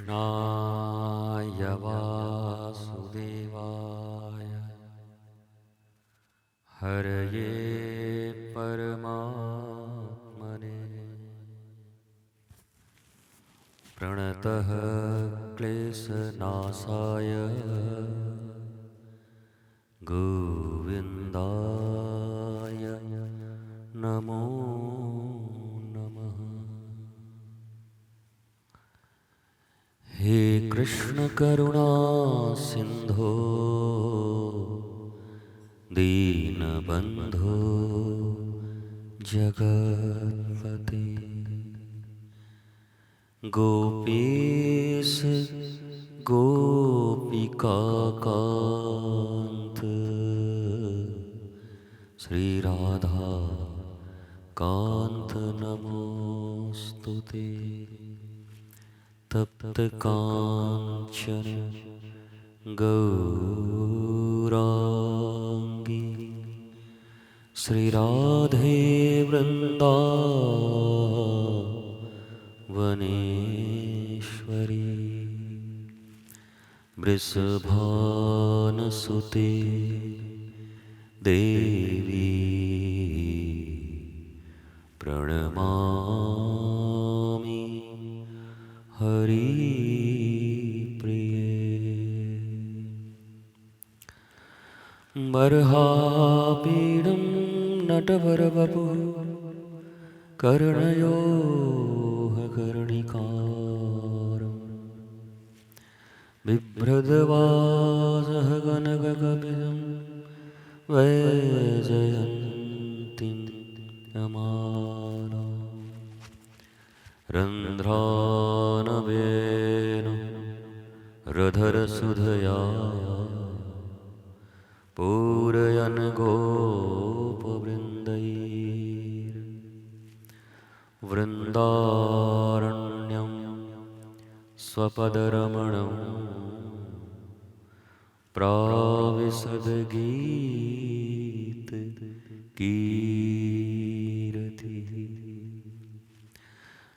कृष्णाय वासुदेवाय हरये परमात्मने प्रणतः क्लेशनाशाय गोविन्दाय नमो नमः। हे कृष्ण करुणा सिंधो दीनबंधो जगत्पते गोपीश गोपिकाकांत श्री राधा कांत नमोस्तुते। तप्त कांचन गौरांगी श्री राधे वृंदावनेश्वरी वृषभानुसुते देवी प्रणमामि हरिप्रिये। बर्हापीडं नटवरवपुः कर्णयोः कर्णिकारम् बिभ्रद्वासः गणगकपिलं वैजयन्तीं यमानां रन्ध्रानवेन रधरसुधया पूरयन् गोपवृन्दैर्वृन्दारण्यं स्वपदरमणं प्राविशद्गीतकीरतिः।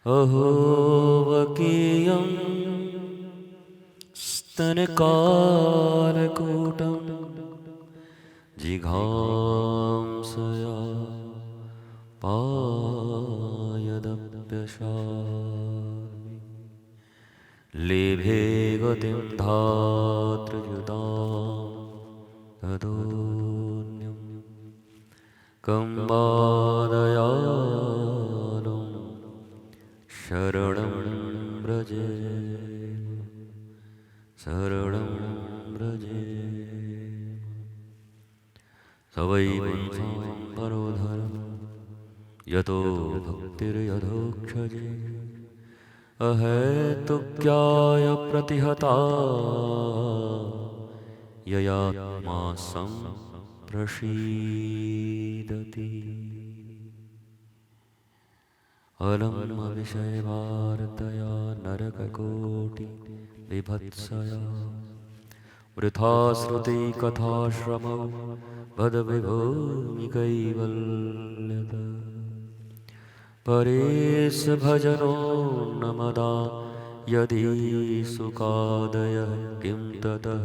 अहो वकीयं स्तनकालकूटं जिघांसया पायदप्यशामि लेभे गतिं धातृयुतां तदोन्यं कं वादयालं शरणं व्रजे शरणं व्रजे। स वै पुंसां परो धर्मः यतो भक्तिर्यथोक्षजे अहेतुक्याय प्रतिहता ययात्मा संप्रसीदति। अलम् विषयवार्तया नरककोटिविभत्सया वृथा श्रुति कथाश्रमौ पदविभूमि कैवल्यत परेश भजनो नमदा यदि सुखादयः किं ततः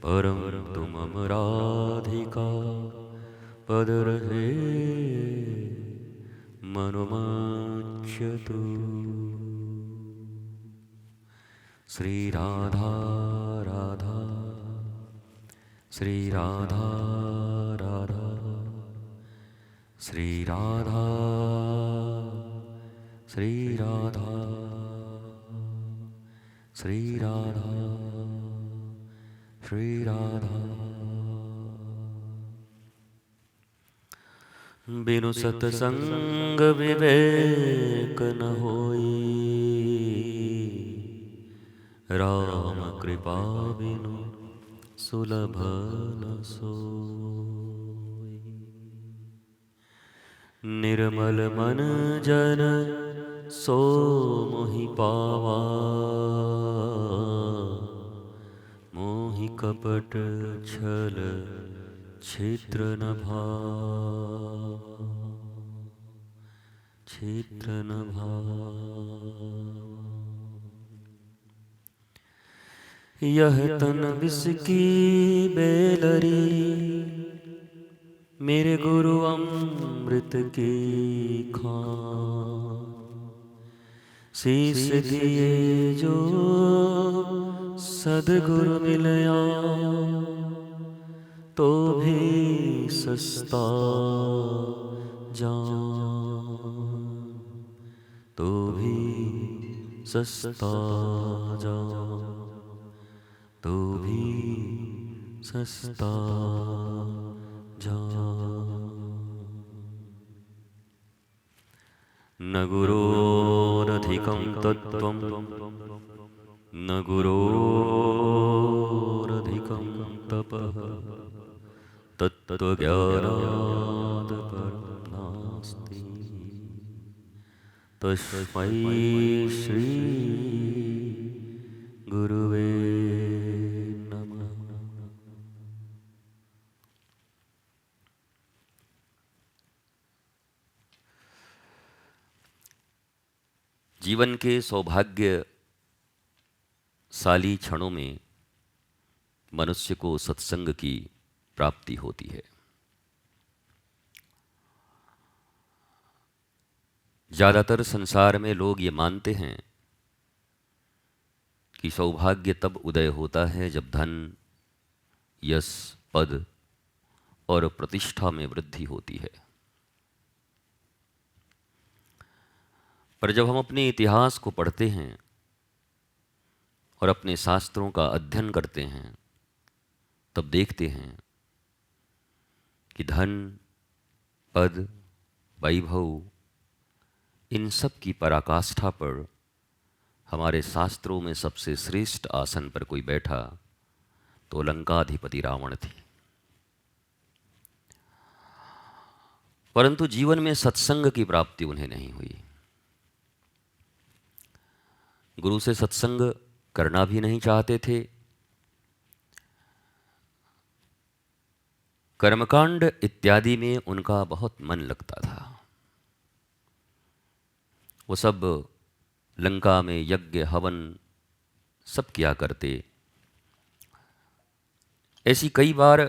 परं तु मम राधिका पदरहे मनुमाच्यतु। श्री राधा राधा श्री राधा राधा श्री राधा श्री राधा श्री राधा श्री राधा। बिनु सत्संग विवेक न होई राम कृपा बिनु सुलभ न सोई। निर्मल मन जन सो मोहि पावा मोहि कपट छल छिद्र न भावा छिद्र न भावा। यह तन विष की बेलरी, मेरे गुरु अमृत की खान। शीश दिए जो सदगुरु मिलया, तो भी सस्ता जान, तो भी सस्ता जान, तो भी सस्ता जान। न गुरोरधिकं तत्त्वं, न गुरोरधिकं तपः, तत्त्वज्ञानात् परं नास्ति। तस्मै श्री गुरुवे नमः। जीवन के सौभाग्यशाली क्षणों में मनुष्य को सत्संग की प्राप्ति होती है। ज़्यादातर संसार में लोग ये मानते हैं कि सौभाग्य तब उदय होता है जब धन, यश, पद और प्रतिष्ठा में वृद्धि होती है। पर जब हम अपने इतिहास को पढ़ते हैं और अपने शास्त्रों का अध्ययन करते हैं, तब देखते हैं कि धन, पद, वैभव, इन सब की पराकाष्ठा पर हमारे शास्त्रों में सबसे श्रेष्ठ आसन पर कोई बैठा तो लंकाधिपति रावण थी। परंतु जीवन में सत्संग की प्राप्ति उन्हें नहीं हुई। गुरु से सत्संग करना भी नहीं चाहते थे। कर्मकांड इत्यादि में उनका बहुत मन लगता था। वो सब लंका में यज्ञ हवन सब किया करते। ऐसी कई बार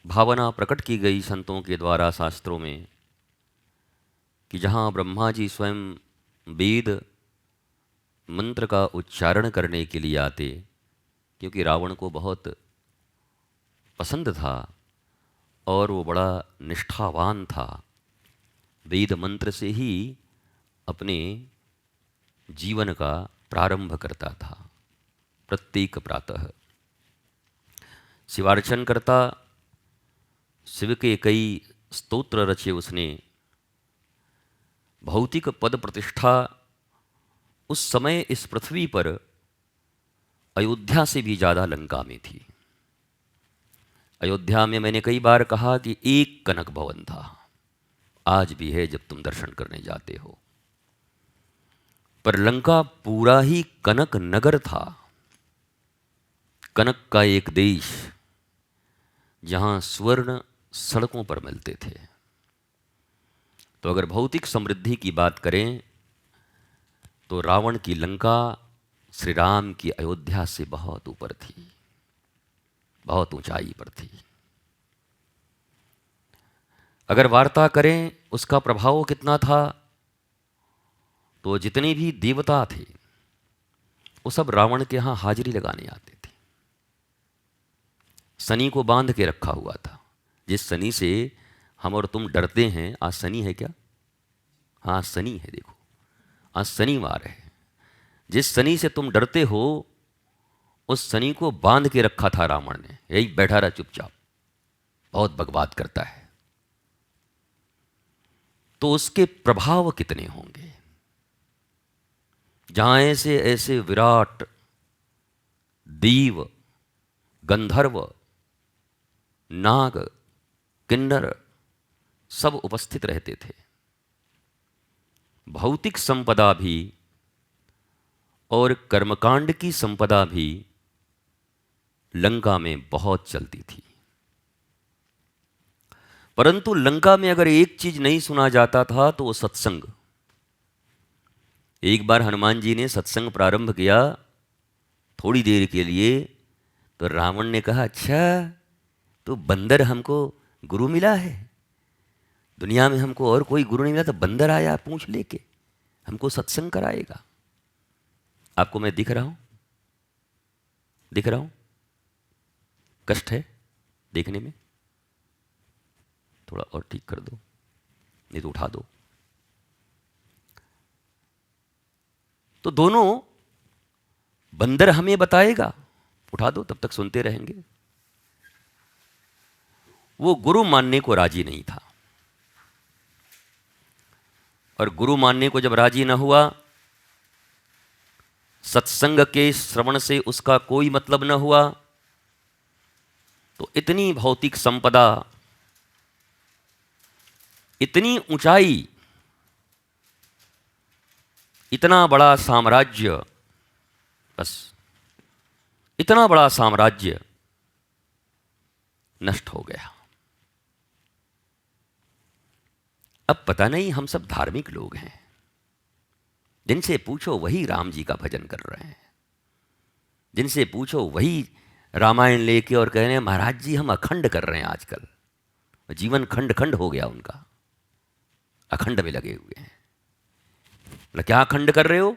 भावना प्रकट की गई संतों के द्वारा शास्त्रों में कि जहाँ ब्रह्मा जी स्वयं वेद मंत्र का उच्चारण करने के लिए आते, क्योंकि रावण को बहुत पसंद था और वो बड़ा निष्ठावान था। वेद मंत्र से ही अपने जीवन का प्रारंभ करता था। प्रत्येक प्रातः शिवार्चन करता, शिव के कई स्तोत्र रचे उसने। भौतिक पद प्रतिष्ठा उस समय इस पृथ्वी पर अयोध्या से भी ज़्यादा लंका में थी। अयोध्या में मैंने कई बार कहा कि एक कनक भवन था, आज भी है जब तुम दर्शन करने जाते हो। पर लंका पूरा ही कनक नगर था, कनक का एक देश, जहां स्वर्ण सड़कों पर मिलते थे। तो अगर भौतिक समृद्धि की बात करें तो रावण की लंका श्री राम की अयोध्या से बहुत ऊपर थी, बहुत ऊंचाई पर थी। अगर वार्ता करें उसका प्रभाव कितना था, तो जितने भी देवता थे वो सब रावण के यहाँ हाजिरी लगाने आते थे। शनि को बांध के रखा हुआ था। जिस शनि से हम और तुम डरते हैं, आज शनि है क्या? हाँ शनि है, देखो आज शनिवार है। जिस शनि से तुम डरते हो उस शनि को बांध के रखा था रावण ने। यही बैठा रहा चुपचाप, बहुत बकवाद करता है। तो उसके प्रभाव कितने होंगे, जहां ऐसे ऐसे विराट देव, गंधर्व, नाग, किन्नर सब उपस्थित रहते थे। भौतिक संपदा भी और कर्मकांड की संपदा भी लंका में बहुत चलती थी। परंतु लंका में अगर एक चीज नहीं सुना जाता था तो वो सत्संग। एक बार हनुमान जी ने सत्संग प्रारंभ किया थोड़ी देर के लिए तो रावण ने कहा, अच्छा तो बंदर हमको गुरु मिला है, दुनिया में हमको और कोई गुरु नहीं मिला, तो बंदर आया पूंछ लेके हमको सत्संग कराएगा। आपको मैं दिख रहा हूं? दिख रहा हूं? कष्ट है देखने में? थोड़ा और ठीक कर दो, नहीं तो उठा दो। तो दोनों बंदर हमें बताएगा, उठा दो, तब तक सुनते रहेंगे। वो गुरु मानने को राजी नहीं था, और गुरु मानने को जब राजी न हुआ, सत्संग के श्रवण से उसका कोई मतलब न हुआ, तो इतनी भौतिक संपदा, इतनी ऊंचाई, इतना बड़ा साम्राज्य, बस इतना बड़ा साम्राज्य नष्ट हो गया। अब पता नहीं, हम सब धार्मिक लोग हैं, जिनसे पूछो वही राम जी का भजन कर रहे हैं, जिनसे पूछो वही रामायण लेके और कह रहे हैं महाराज जी हम अखंड कर रहे हैं आजकल, जीवन खंड खंड हो गया उनका, अखंड में लगे हुए हैं। मतलब क्या अखंड कर रहे हो?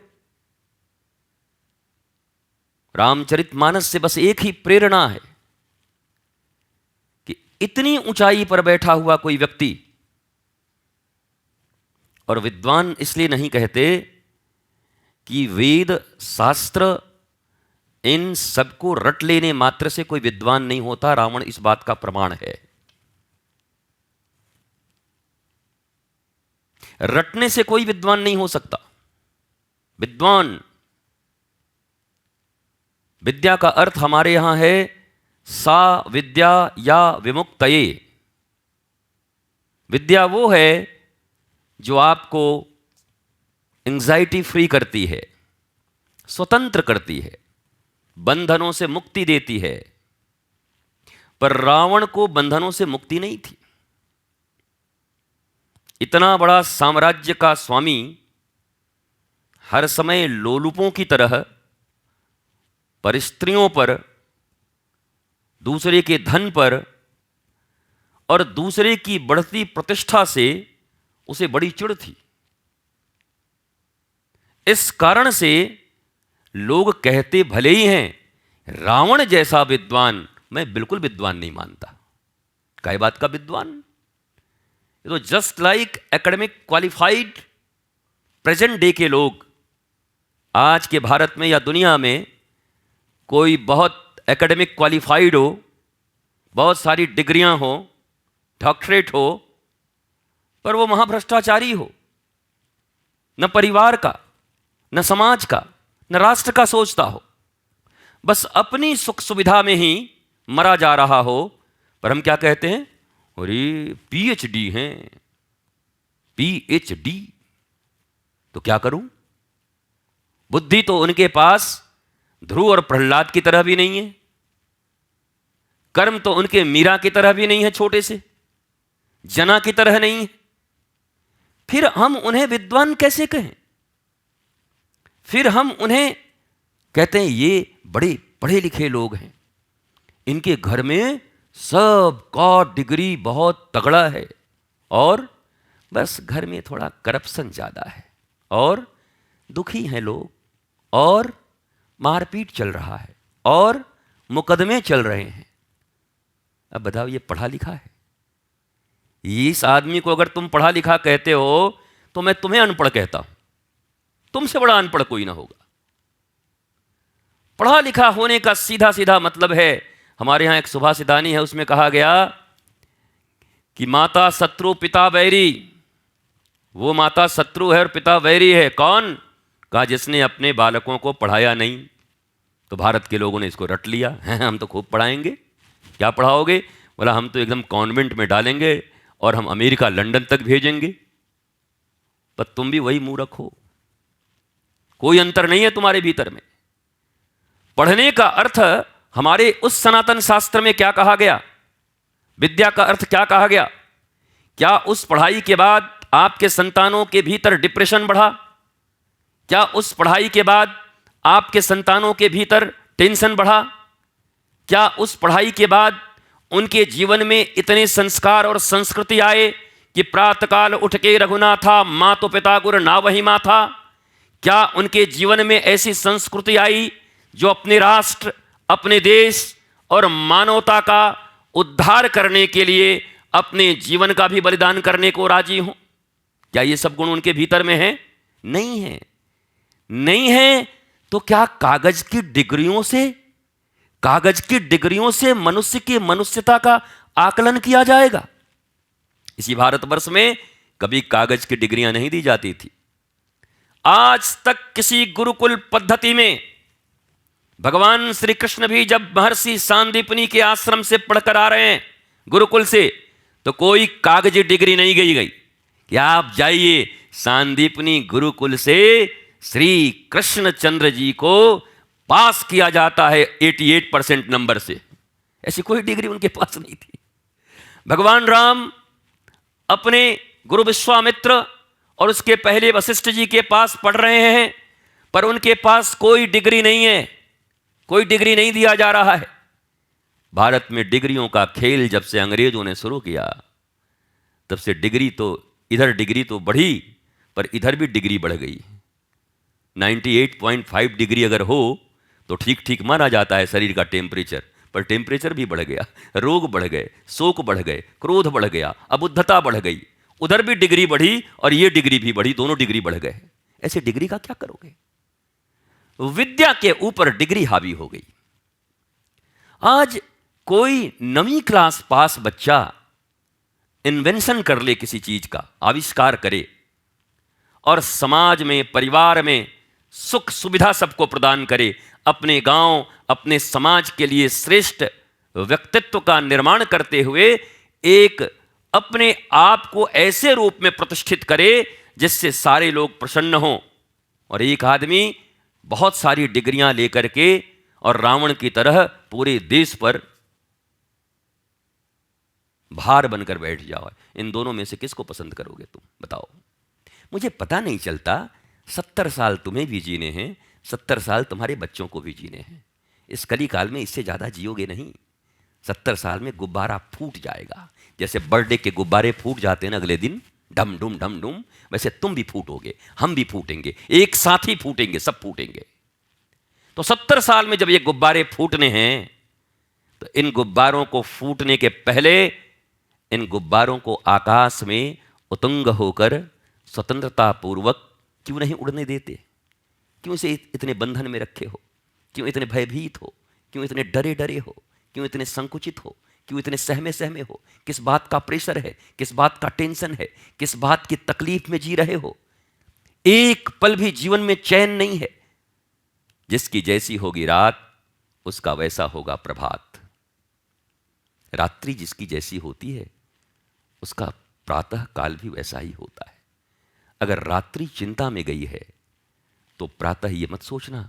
रामचरितमानस से बस एक ही प्रेरणा है कि इतनी ऊंचाई पर बैठा हुआ कोई व्यक्ति, और विद्वान इसलिए नहीं कहते कि वेद शास्त्र इन सबको रट लेने मात्र से कोई विद्वान नहीं होता। रावण इस बात का प्रमाण है। रटने से कोई विद्वान नहीं हो सकता। विद्वान, विद्या का अर्थ हमारे यहां है सा विद्या या विमुक्तये। विद्या वो है जो आपको एंजाइटी फ्री करती है, स्वतंत्र करती है, बंधनों से मुक्ति देती है। पर रावण को बंधनों से मुक्ति नहीं थी। इतना बड़ा साम्राज्य का स्वामी हर समय लोलुपों की तरह परिस्त्रियों पर, दूसरे के धन पर और दूसरे की बढ़ती प्रतिष्ठा से उसे बड़ी चिढ़ थी। इस कारण से लोग कहते भले ही हैं रावण जैसा विद्वान मैं बिल्कुल विद्वान नहीं मानता। काय बात का विद्वान? ये तो just like academic qualified present day के लोग, आज के भारत में या दुनिया में कोई बहुत एकेडमिक क्वालिफाइड हो, बहुत सारी डिग्रियां हो, डॉक्टरेट हो, पर वो महाभ्रष्टाचारी हो, न परिवार का, न समाज का, न राष्ट्र का सोचता हो, बस अपनी सुख सुविधा में ही मरा जा रहा हो। पर हम क्या कहते हैं? अरे पीएचडी हैं, पीएचडी। तो क्या करूं? बुद्धि तो उनके पास ध्रुव और प्रहलाद की तरह भी नहीं है, कर्म तो उनके मीरा की तरह भी नहीं है, छोटे से जना की तरह नहीं है। फिर हम उन्हें विद्वान कैसे कहें? फिर हम उन्हें कहते हैं ये बड़े पढ़े लिखे लोग हैं, इनके घर में सबका डिग्री बहुत तगड़ा है, और बस घर में थोड़ा करप्शन ज़्यादा है, और दुखी हैं लोग, और मारपीट चल रहा है, और मुकदमे चल रहे हैं। अब बताओ ये पढ़ा लिखा है? इस आदमी को अगर तुम पढ़ा लिखा कहते हो तो मैं तुम्हें अनपढ़ कहता हूं। तुमसे बड़ा अनपढ़ कोई ना होगा। पढ़ा लिखा होने का सीधा सीधा मतलब है, हमारे यहां एक सुभाषितानी है, उसमें कहा गया कि माता शत्रु पिता वैरी। वो माता शत्रु है और पिता वैरी है। कौन? कहा जिसने अपने बालकों को पढ़ाया नहीं। तो भारत के लोगों ने इसको रट लिया है, हम तो खूब पढ़ाएंगे। क्या पढ़ाओगे? बोला हम तो एकदम कॉन्वेंट में डालेंगे और हम अमेरिका लंदन तक भेजेंगे। पर तुम भी वही मूर्ख हो, कोई अंतर नहीं है तुम्हारे भीतर में। पढ़ने का अर्थ हमारे उस सनातन शास्त्र में क्या कहा गया? विद्या का अर्थ क्या कहा गया? क्या उस पढ़ाई के बाद आपके संतानों के भीतर डिप्रेशन बढ़ा? क्या उस पढ़ाई के बाद आपके संतानों के भीतर टेंशन बढ़ा? क्या उस पढ़ाई के बाद उनके जीवन में इतने संस्कार और संस्कृति आए कि प्रातःकाल उठ के रघुनाथा मातो पिता गुर ना वही माँ था? क्या उनके जीवन में ऐसी संस्कृति आई जो अपने राष्ट्र, अपने देश और मानवता का उद्धार करने के लिए अपने जीवन का भी बलिदान करने को राजी हों? क्या ये सब गुण उनके भीतर में है? नहीं है। नहीं है तो क्या कागज की डिग्रियों से मनुष्य की मनुष्यता का आकलन किया जाएगा? इसी भारतवर्ष में कभी कागज की डिग्रियां नहीं दी जाती थी। आज तक किसी गुरुकुल पद्धति में भगवान श्री कृष्ण भी जब महर्षि सांदीपनी के आश्रम से पढ़कर आ रहे हैं गुरुकुल से, तो कोई कागजी डिग्री नहीं गई कि आप जाइए सांदीपनी गुरुकुल से श्री कृष्णचंद्र जी को पास किया जाता है 88% नंबर से। ऐसी कोई डिग्री उनके पास नहीं थी। भगवान राम अपने गुरु विश्वामित्र और उसके पहले वशिष्ठ जी के पास पढ़ रहे हैं, पर उनके पास कोई डिग्री नहीं है, कोई डिग्री नहीं दिया जा रहा है। भारत में डिग्रियों का खेल जब से अंग्रेजों ने शुरू किया, तब से डिग्री तो बढ़ी, पर इधर भी डिग्री बढ़ गई। 98.5 डिग्री अगर हो तो ठीक ठीक माना जाता है शरीर का टेम्परेचर, पर टेम्परेचर भी बढ़ गया, रोग बढ़ गए, शोक बढ़ गए, क्रोध बढ़ गया, अबुद्धता बढ़ गई। उधर भी डिग्री बढ़ी और ये डिग्री भी बढ़ी, दोनों डिग्री बढ़ गए। ऐसे डिग्री का क्या करोगे? विद्या के ऊपर डिग्री हावी हो गई। आज कोई 9वीं क्लास पास बच्चा इन्वेंशन कर ले, किसी चीज का आविष्कार करे और समाज में, परिवार में सुख सुविधा सबको प्रदान करे, अपने गांव, अपने समाज के लिए श्रेष्ठ व्यक्तित्व का निर्माण करते हुए एक अपने आप को ऐसे रूप में प्रतिष्ठित करे जिससे सारे लोग प्रसन्न हों। और एक आदमी बहुत सारी डिग्रियां लेकर के और रावण की तरह पूरे देश पर भार बनकर बैठ जाओ, इन दोनों में से किसको पसंद करोगे तुम? बताओ। मुझे पता नहीं चलता, 70 साल तुम्हें भी जीने हैं, 70 साल तुम्हारे बच्चों को भी जीने हैं। इस कली काल में इससे ज़्यादा जियोगे नहीं। 70 साल में गुब्बारा फूट जाएगा, जैसे बर्थडे के गुब्बारे फूट जाते हैं ना अगले दिन, डम डुम, वैसे तुम भी फूटोगे, हम भी फूटेंगे, एक साथ ही फूटेंगे, सब फूटेंगे। तो 70 साल में जब ये गुब्बारे फूटने हैं, तो इन गुब्बारों को फूटने के पहले इन गुब्बारों को आकाश में उतुंग होकर स्वतंत्रता पूर्वक क्यों नहीं उड़ने देते? क्यों इसे इतने बंधन में रखे हो? क्यों इतने भयभीत हो? क्यों इतने डरे डरे हो? क्यों इतने संकुचित हो? क्यों इतने सहमे सहमे हो? किस बात का प्रेशर है? किस बात का टेंशन है? किस बात की तकलीफ में जी रहे हो? एक पल भी जीवन में चैन नहीं है। जिसकी जैसी होगी रात, उसका वैसा होगा प्रभात। रात्रि जिसकी जैसी होती है, उसका प्रातः काल भी वैसा ही होता है। अगर रात्रि चिंता में गई है, तो प्रातः ये मत सोचना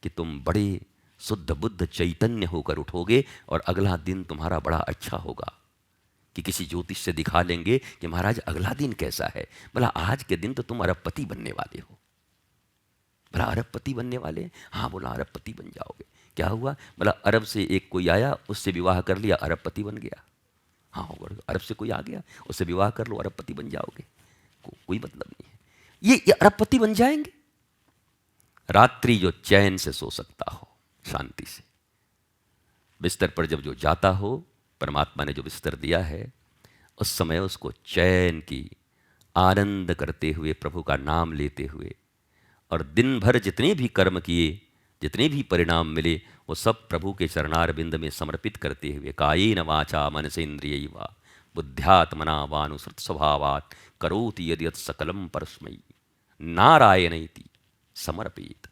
कि तुम बड़े शुद्ध बुद्ध चैतन्य होकर उठोगे और अगला दिन तुम्हारा बड़ा अच्छा होगा, कि किसी ज्योतिष से दिखा लेंगे कि महाराज अगला दिन कैसा है। भला आज के दिन तो तुम अरबपति बनने वाले हो। भला अरबपति बनने वाले? हाँ, बोला अरबपति बन जाओगे। क्या हुआ? बोला अरब से एक कोई आया, उससे विवाह कर लिया, अरबपति बन गया। हाँ, अरब से कोई आ गया, उससे विवाह कर लो, अरबपति बन जाओगे। कोई मतलब नहीं है। ये अरबपति बन जाएंगे? रात्रि जो चैन से सो सकता हो, शांति से, बिस्तर पर जब जो जाता हो, परमात्मा ने जो बिस्तर दिया है, उस समय उसको चैन की आनंद करते हुए, प्रभु का नाम लेते हुए, और दिन भर जितने भी कर्म किए, जितने भी परिणाम मिले, वो सब प्रभु के चरणारविंद में समर्पित करते हुए, कायेन वाचा मनसेन्द्रियैः वा बुद्ध्यात्मना वानुसृत स्वभावात् करोति यदि यत् सकलम परस्मै नारायणेति समर्पित।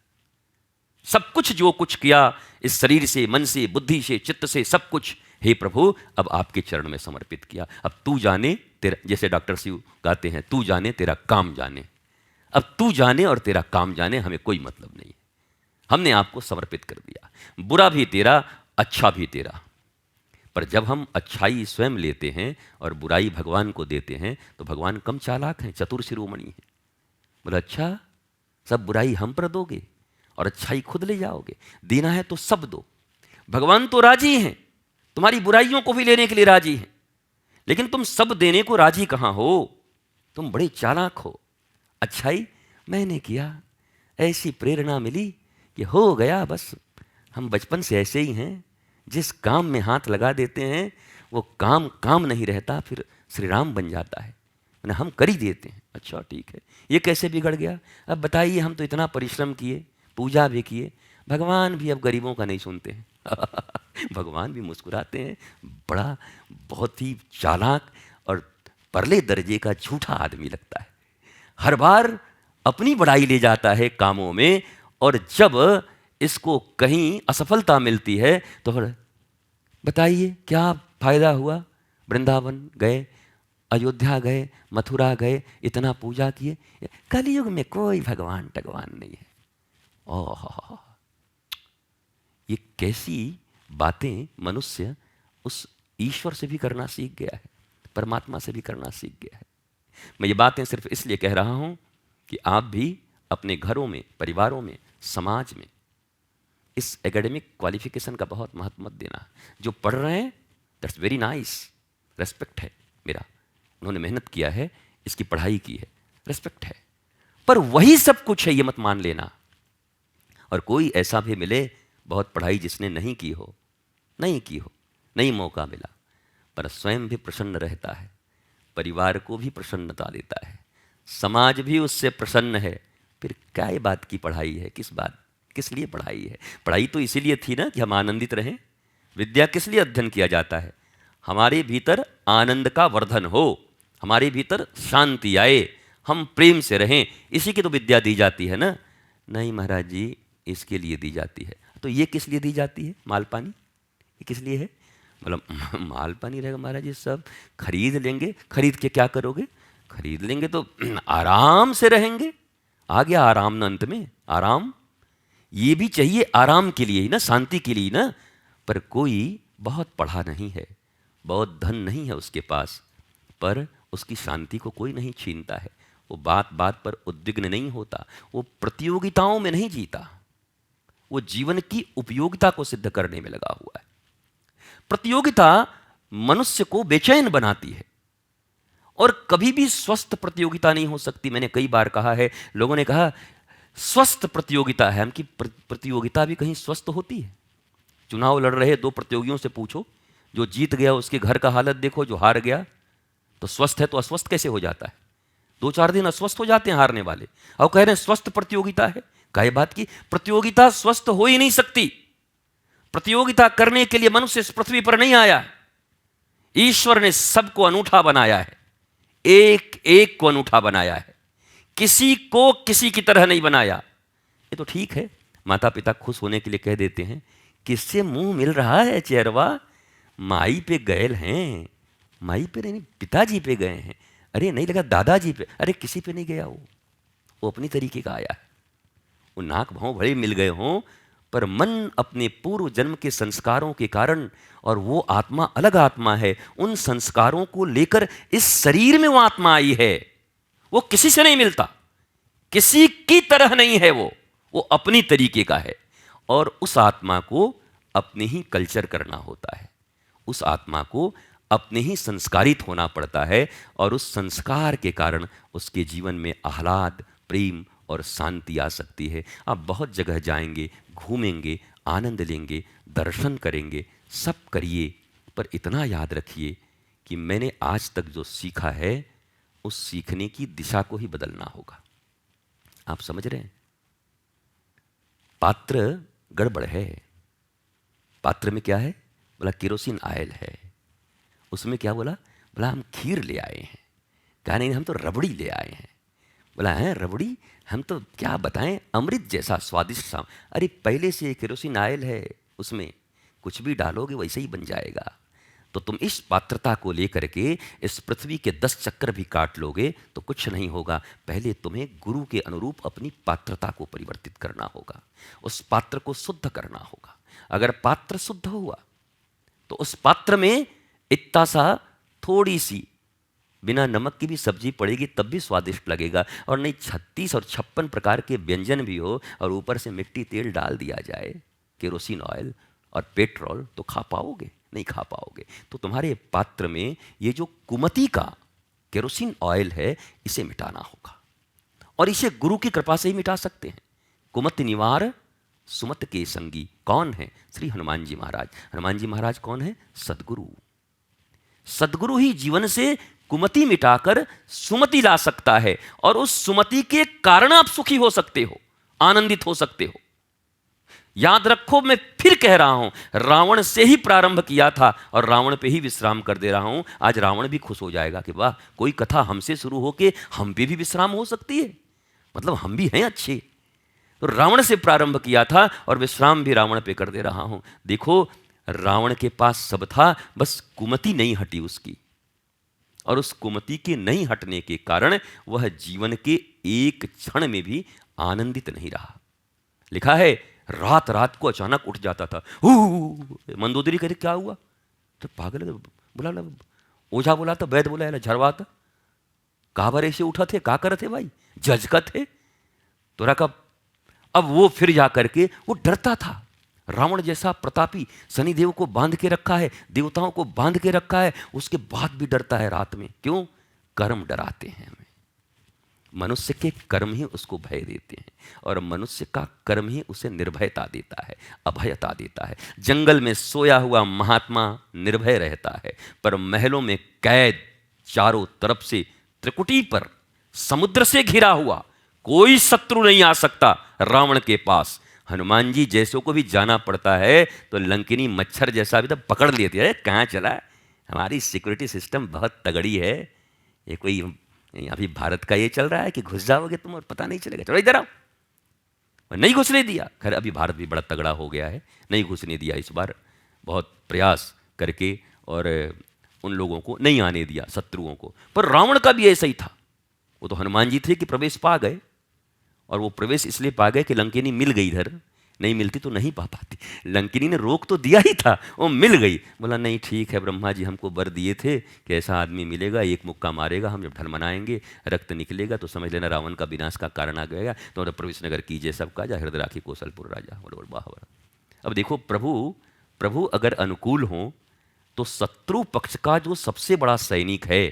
सब कुछ जो कुछ किया इस शरीर से, मन से, बुद्धि से, चित्त से, सब कुछ हे प्रभु अब आपके चरण में समर्पित किया। अब तू जाने तेरा, जैसे डॉक्टर शिव गाते हैं, तू जाने तेरा काम जाने। अब तू जाने और तेरा काम जाने, हमें कोई मतलब नहीं है। हमने आपको समर्पित कर दिया। बुरा भी तेरा, अच्छा भी तेरा। पर जब हम अच्छाई स्वयं लेते हैं और बुराई भगवान को देते हैं, तो भगवान कम चालाक हैं, चतुर शिरोमणि हैं। बोला अच्छा, सब बुराई हम पर दोगे और अच्छाई खुद ले जाओगे। देना है तो सब दो। भगवान तो राजी हैं, तुम्हारी बुराइयों को भी लेने के लिए राजी हैं, लेकिन तुम सब देने को राजी कहाँ हो? तुम बड़े चालाक हो। अच्छाई मैंने किया, ऐसी प्रेरणा मिली कि हो गया बस। हम बचपन से ऐसे ही हैं, जिस काम में हाथ लगा देते हैं वो काम काम नहीं रहता, फिर श्री राम बन जाता है। मैंने हम कर ही देते हैं। अच्छा ठीक है, ये कैसे बिगड़ गया? अब बताइए, हम तो इतना परिश्रम किए, पूजा भी किए, भगवान भी अब गरीबों का नहीं सुनते हैं। भगवान भी मुस्कुराते हैं। बड़ा बहुत ही चालाक और परले दर्जे का झूठा आदमी लगता है। हर बार अपनी बड़ाई ले जाता है कामों में, और जब इसको कहीं असफलता मिलती है तो फिर बताइए क्या फायदा हुआ? वृंदावन गए, अयोध्या गए, मथुरा गए, इतना पूजा किए, कलयुग में कोई भगवान टगवान नहीं है। ओह, ये कैसी बातें मनुष्य उस ईश्वर से भी करना सीख गया है, परमात्मा से भी करना सीख गया है। मैं ये बातें सिर्फ इसलिए कह रहा हूं कि आप भी अपने घरों में, परिवारों में, समाज में इस एकेडमिक क्वालिफिकेशन का बहुत महत्व मत देना। जो पढ़ रहे हैं दैट्स वेरी नाइस, रेस्पेक्ट है मेरा, उन्होंने मेहनत किया है, इसकी पढ़ाई की है, रेस्पेक्ट है, पर वही सब कुछ है ये मत मान लेना। और कोई ऐसा भी मिले बहुत पढ़ाई जिसने नहीं की हो, नहीं मौका मिला, पर स्वयं भी प्रसन्न रहता है, परिवार को भी प्रसन्नता देता है, समाज भी उससे प्रसन्न है, फिर क्या ये बात की पढ़ाई है? किस लिए पढ़ाई है? पढ़ाई तो इसीलिए थी ना कि हम आनंदित रहें। विद्या किस लिए अध्ययन किया जाता है? हमारे भीतर आनंद का वर्धन हो, हमारे भीतर शांति आए, हम प्रेम से रहें, इसी की तो विद्या दी जाती है ना। नहीं महाराज जी, इसके लिए दी जाती है। तो ये किस लिए दी जाती है? मालपानी, ये किस लिए है? मतलब मालपानी रहेगा महाराज, ये सब खरीद लेंगे, खरीद के क्या करोगे? खरीद लेंगे तो आराम से रहेंगे। आ गया आराम ना, अंत में आराम। ये भी चाहिए आराम के लिए ही ना, शांति के लिए ना। पर कोई बहुत पढ़ा नहीं है, बहुत धन नहीं है उसके पास, पर उसकी शांति को कोई नहीं छीनता है। वो बात बात पर उद्विग्न नहीं होता, वो प्रतियोगिताओं में नहीं जीता, वो जीवन की उपयोगिता को सिद्ध करने में लगा हुआ है। प्रतियोगिता मनुष्य को बेचैन बनाती है, और कभी भी स्वस्थ प्रतियोगिता नहीं हो सकती। मैंने कई बार कहा है, लोगों ने कहा स्वस्थ प्रतियोगिता है, हम की प्रतियोगिता भी कहीं स्वस्थ होती है? चुनाव लड़ रहे दो प्रतियोगियों से पूछो, जो जीत गया उसके घर का हालत देखो, जो हार गया तो स्वस्थ है तो अस्वस्थ कैसे हो जाता है? 2-4 दिन अस्वस्थ हो जाते हैं हारने वाले, और कह रहे हैं स्वस्थ प्रतियोगिता है। काहे बात की? प्रतियोगिता स्वस्थ हो ही नहीं सकती। प्रतियोगिता करने के लिए मनुष्य इस पृथ्वी पर नहीं आया। ईश्वर ने सबको अनूठा बनाया है, एक एक को अनूठा बनाया है, किसी को किसी की तरह नहीं बनाया। ये तो ठीक है, माता पिता खुश होने के लिए कह देते हैं, किससे मुंह मिल रहा है चेहरवा? माई पे गए हैं, माई पे नहीं, पिताजी पे गए हैं। अरे नहीं लगा दादाजी पे, अरे किसी पे नहीं गया, वो अपनी तरीके का आया है। वो नाक भाव भले मिल गए हों, पर मन अपने पूर्व जन्म के संस्कारों के कारण, और वो आत्मा अलग आत्मा है, उन संस्कारों को लेकर इस शरीर में वो आत्मा आई है। वो किसी से नहीं मिलता, किसी की तरह नहीं है, वो अपनी तरीके का है। और उस आत्मा को अपने ही कल्चर करना होता है, उस आत्मा को अपने ही संस्कारित होना पड़ता है, और उस संस्कार के कारण उसके जीवन में आह्लाद, प्रेम और शांति आ सकती है। आप बहुत जगह जाएंगे, घूमेंगे, आनंद लेंगे, दर्शन करेंगे, सब करिए, पर इतना याद रखिए कि मैंने आज तक जो सीखा है, उस सीखने की दिशा को ही बदलना होगा। आप समझ रहे हैं? पात्र गड़बड़ है। पात्र में क्या है? बोला केरोसिन ऑयल है। उसमें क्या बोला? बोला हम खीर ले आए हैं। कहा नहीं, हम तो रबड़ी ले आए हैं। बोला है रबड़ी? हम तो क्या बताएं, अमृत जैसा स्वादिष्ट सा। अरे पहले से केरोसिन ऑयल है, उसमें कुछ भी डालोगे वैसे ही बन जाएगा। तो तुम इस पात्रता को लेकर के इस पृथ्वी के 10 चक्कर भी काट लोगे तो कुछ नहीं होगा। पहले तुम्हें गुरु के अनुरूप अपनी पात्रता को परिवर्तित करना होगा, उस पात्र को शुद्ध करना होगा। अगर पात्र शुद्ध हुआ तो उस पात्र में इतना सा थोड़ी सी बिना नमक की भी सब्जी पड़ेगी तब भी स्वादिष्ट लगेगा। और नहीं 36 और 56 प्रकार के व्यंजन भी हो और ऊपर से मिट्टी तेल डाल दिया जाए, केरोसिन ऑयल और पेट्रोल, तो खा पाओगे? नहीं खा पाओगे। तो तुम्हारे पात्र में ये जो कुमति का केरोसिन ऑयल है, इसे मिटाना होगा, और इसे गुरु की कृपा से ही मिटा सकते हैं। कुमत निवार सुमत के संगी कौन है? श्री हनुमान जी महाराज। हनुमान जी महाराज कौन है? सदगुरु। सदगुरु ही जीवन से कुमति मिटाकर सुमति ला सकता है, और उस सुमति के कारण आप सुखी हो सकते हो, आनंदित हो सकते हो। याद रखो, मैं फिर कह रहा हूं, रावण से ही प्रारंभ किया था और रावण पे ही विश्राम कर दे रहा हूं। आज रावण भी खुश हो जाएगा कि वाह, कोई कथा हमसे शुरू होके हम पे भी विश्राम हो सकती है, मतलब हम भी हैं अच्छे। तो रावण से प्रारंभ किया था और विश्राम भी रावण पे कर दे रहा हूं। देखो, रावण के पास सब था, बस कुमति नहीं हटी उसकी, और उस कुमति के नहीं हटने के कारण वह जीवन के एक क्षण में भी आनंदित नहीं रहा। लिखा है, रात रात को अचानक उठ जाता था। मंदोदरी कहते क्या हुआ? तो पागल बोला, ओझा बोला था, वैद्य बोला, झरवा था, काबर ऐसे उठा थे, का कर थे भाई, जजका थे तोरा का। अब वो फिर जा करके वो डरता था। रावण जैसा प्रतापी, शनिदेव को बांध के रखा है, देवताओं को बांध के रखा है, उसके बाद भी डरता है रात में। क्यों? कर्म डराते हैं हमें। मनुष्य के कर्म ही उसको भय देते हैं, और मनुष्य का कर्म ही उसे निर्भयता देता है, अभयता देता है। जंगल में सोया हुआ महात्मा निर्भय रहता है, पर महलों में कैद, चारों तरफ से त्रिकुटी पर समुद्र से घिरा हुआ, कोई शत्रु नहीं आ सकता रावण के पास। हनुमान जी जैसों को भी जाना पड़ता है तो लंकिनी मच्छर जैसा भी तो पकड़ लेती है, कहाँ चला। हमारी सिक्योरिटी सिस्टम बहुत तगड़ी है। ये कोई अभी भारत का ये चल रहा है कि घुस जाओगे तुम और पता नहीं चलेगा, चलो इधर आओ, नहीं घुसने दिया। खैर अभी भारत भी बड़ा तगड़ा हो गया है, नहीं घुसने दिया इस बार, बहुत प्रयास करके, और उन लोगों को नहीं आने दिया, शत्रुओं को। पर रावण का भी ऐसा ही था। वो तो हनुमान जी थे कि प्रवेश पा गए, और वो प्रवेश इसलिए पा गए कि लंकिनी मिल गई। इधर नहीं मिलती तो नहीं पा पाती। लंकिनी ने रोक तो दिया ही था, वो मिल गई। बोला नहीं ठीक है, ब्रह्मा जी हमको वर दिए थे कि ऐसा आदमी मिलेगा, एक मुक्का मारेगा, हम जब ढलमनाएंगे, रक्त निकलेगा तो समझ लेना रावण का विनाश का कारण आ गया। तो प्रवेश नगर कीजिए सब काजा, हृदय राखी कौशलपुर राजा। बोलो वाह वाह। अब देखो, प्रभु अगर अनुकूल हों तो शत्रु पक्ष का जो सबसे बड़ा सैनिक है,